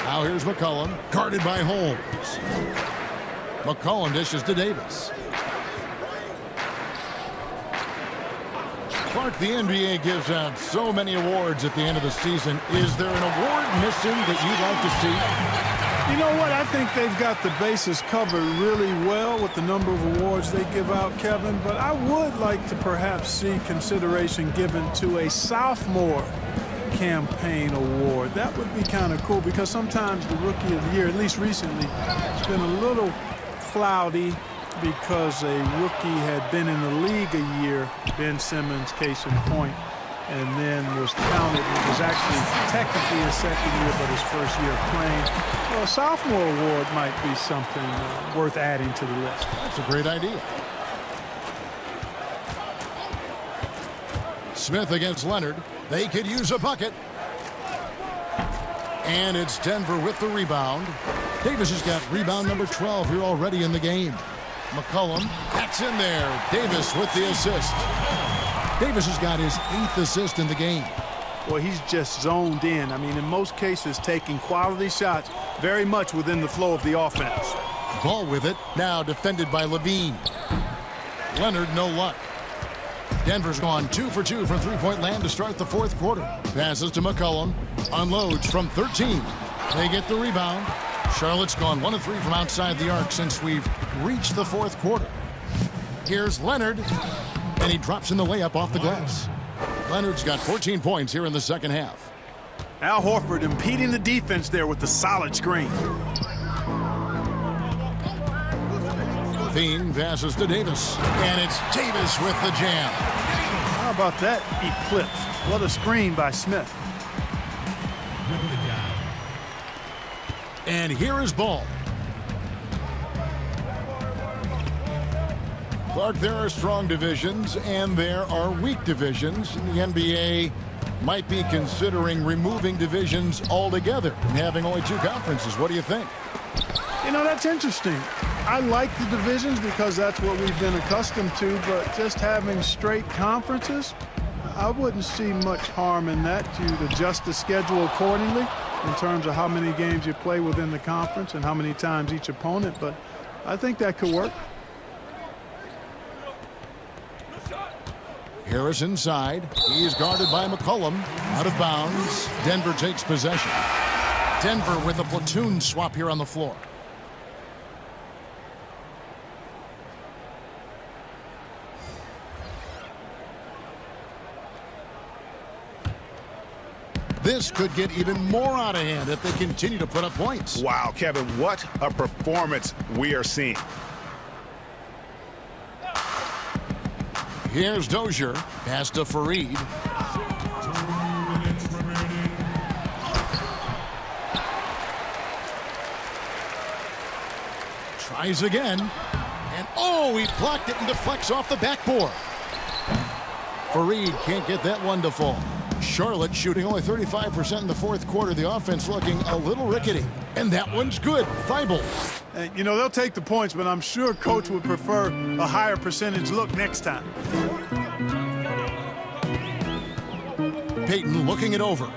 Now here's McCollum, guarded by Holmes. McCollum dishes to Davis. Clark, the NBA gives out so many awards at the end of the season. Is there an award missing that you'd like to see? You know what? I think they've got the bases covered really well with the number of awards they give out, Kevin. But I would like to perhaps see consideration given to a sophomore campaign award. That would be kind of cool, because sometimes the rookie of the year, at least recently, it's been a little cloudy because a rookie had been in the league a year, Ben Simmons, case in point, and then was counted. It was actually technically his second year, but his first year of playing. Well, a sophomore award might be something worth adding to the list. That's a great idea. Smith against Leonard. They could use a bucket. And it's Denver with the rebound. Davis has got rebound number 12 here already in the game. McCollum, that's in there. Davis with the assist. Davis has got his 8th assist in the game. Well, he's just zoned in. I mean, in most cases, taking quality shots very much within the flow of the offense. Ball with it. Now defended by Levine. Leonard, no luck. Denver's gone 2 for 2 from three-point land to start the fourth quarter. Passes to McCollum. Unloads from 13. They get the rebound. Charlotte's gone 1 of 3 from outside the arc since we've reached the fourth quarter. Here's Leonard. And he drops in the layup off the glass. Leonard's got 14 points here in the second half. Al Horford impeding the defense there with the solid screen. Levine passes to Davis. And it's Davis with the jam. How about that eclipse? What a screen by Smith. And here is Ball. Clark, there are strong divisions and there are weak divisions. The NBA might be considering removing divisions altogether and having only 2 conferences. What do you think? You know, that's interesting. I like the divisions because that's what we've been accustomed to, but just having straight conferences, I wouldn't see much harm in that. You'd adjust the schedule accordingly in terms of how many games you play within the conference and how many times each opponent, but I think that could work. Harris inside. He's guarded by McCollum. Out of bounds. Denver takes possession. Denver with a platoon swap here on the floor. This could get even more out of hand if they continue to put up points. Wow, Kevin, what a performance we are seeing. Here's Dozier. Pass to Fareed. Tries again. And oh, he blocked it and deflects off the backboard. Fareed can't get that one to fall. Charlotte shooting only 35% in the fourth quarter. The offense looking a little rickety. And that one's good. Thibault. You know, they'll take the points, but I'm sure Coach would prefer a higher percentage look next time. Payton looking it over.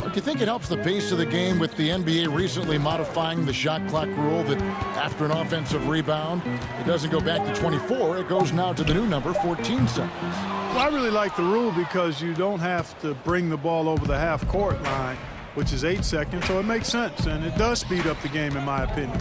Do you think it helps the pace of the game with the NBA recently modifying the shot clock rule that after an offensive rebound, it doesn't go back to 24, it goes now to the new number, 14 seconds? Well, I really like the rule because you don't have to bring the ball over the half-court line, which is 8 seconds, so it makes sense, and it does speed up the game, in my opinion.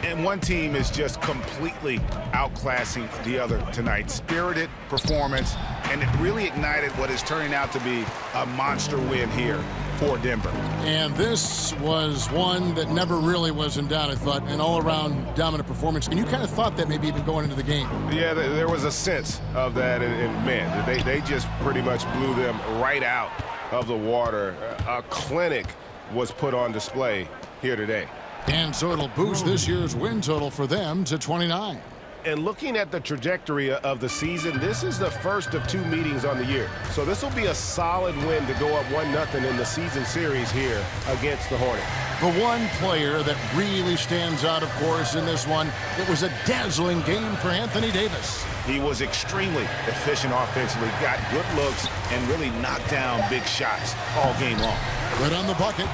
And one team is just completely outclassing the other tonight. Spirited performance, and it really ignited what is turning out to be a monster win here for Denver. And this was one that never really was in doubt, I thought, an all-around dominant performance. And you kind of thought that maybe even going into the game. Yeah, there was a sense of that, and man, they just pretty much blew them right out of the water. A clinic was put on display here today. And so it'll boost this year's win total for them to 29. And looking at the trajectory of the season, this is the first of 2 meetings on the year. So this will be a solid win to go up 1-0 in the season series here against the Hornets. The one player that really stands out, of course, in this one, it was a dazzling game for Anthony Davis. He was extremely efficient offensively, got good looks, and really knocked down big shots all game long. Good on the bucket.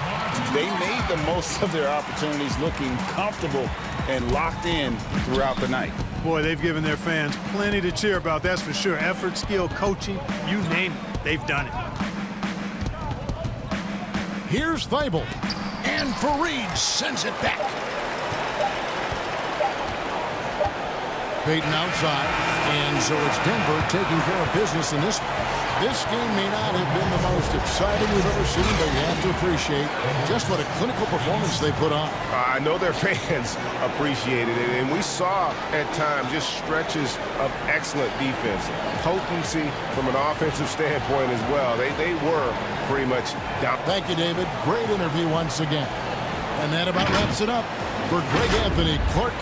They made the most of their opportunities, looking comfortable and locked in throughout the night. Boy, they've given their fans plenty to cheer about, that's for sure. Effort, skill, coaching, you name it, they've done it. Here's Thibault. And Fareed sends it back. Payton outside, and so it's Denver taking care of business in this one. This game may not have been the most exciting we've ever seen, but you have to appreciate just what a clinical performance they put on. I know their fans appreciated it, and we saw at times just stretches of excellent defense, potency from an offensive standpoint as well. They were pretty much down. Thank you, David. Great interview once again. And that about wraps it up for Greg Anthony, Clark.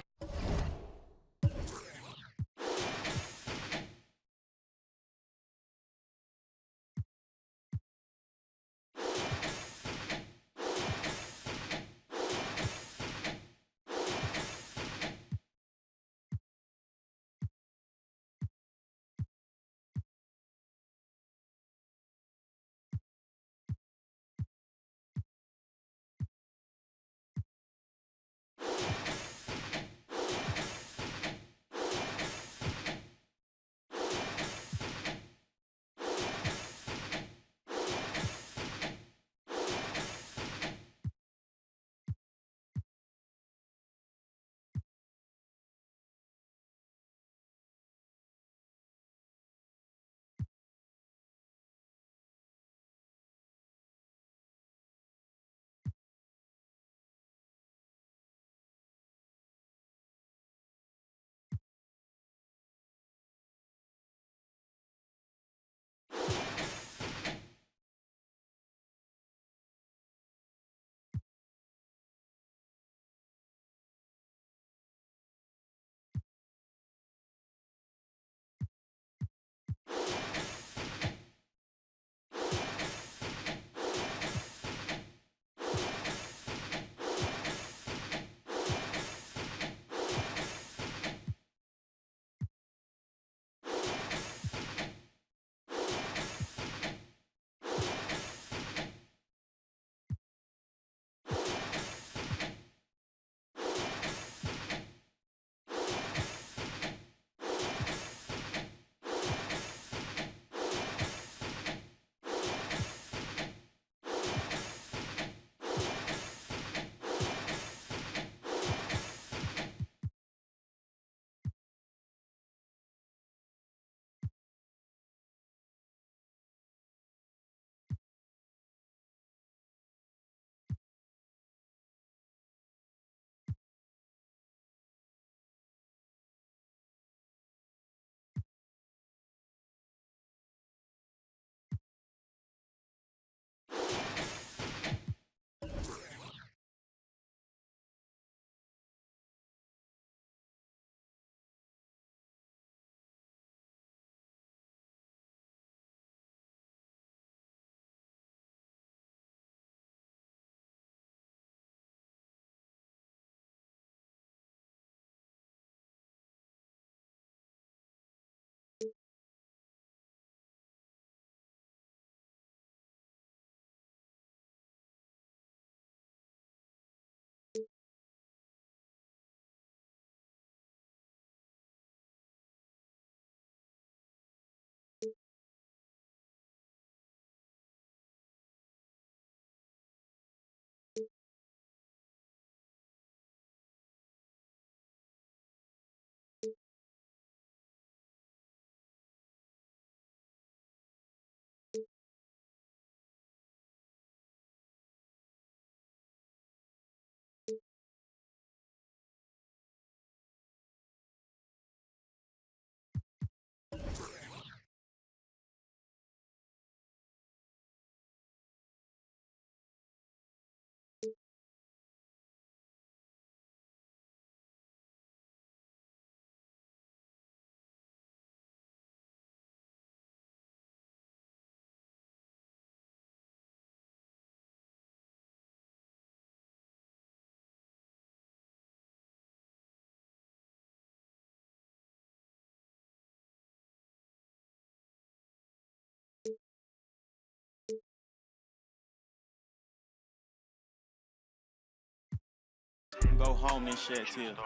go home then shed tears.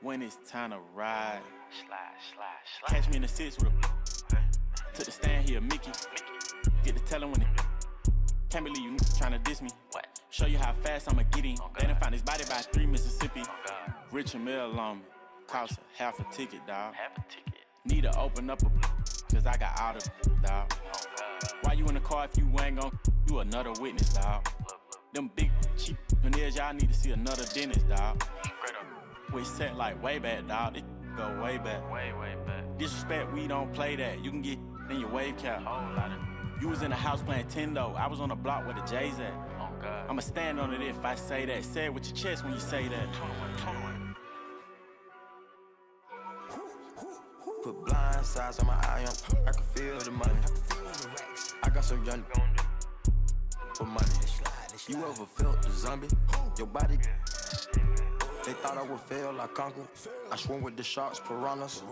When it's time to ride. Catch me in the six with a took the stand here, Mickey. Get to tellin' when it can't believe you tryna diss me. Show you how fast I'ma get in. They done found his body by 3 Mississippi. Rich and Mill on me. Cost half a ticket, dawg. Need to open up a cause I got out of dawg. Why you in the car if you ain't gon' you another witness, dawg? Them big cheap veneers, y'all need to see another dentist, dawg. We set like way back, dawg. This go way back. Way back. Disrespect, we don't play that. You can get in your wave cap. You was in the house playing Tendo. I was on the block where the J's at. I'ma stand on it if I say that. Say it with your chest when you say that. Put blind sides on my eye, I can feel the money. I got some young for money. You ever felt the zombie? Your body. They thought I would fail, I conquered. I swim with the sharks, piranhas.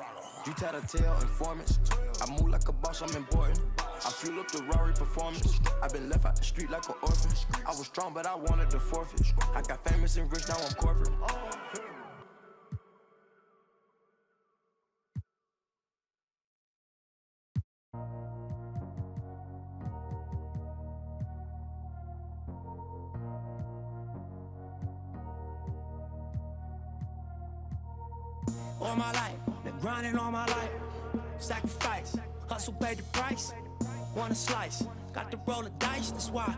You tell the tale, informants. I move like a boss, I'm important. I fuel up the Rari performance. I've been left out the street like an orphan. I was strong, but I wanted to forfeit. I got famous and rich, now I'm corporate. All my life, been grinding all my life. Sacrifice, hustle paid the price. Want a slice, got to roll the dice, that's why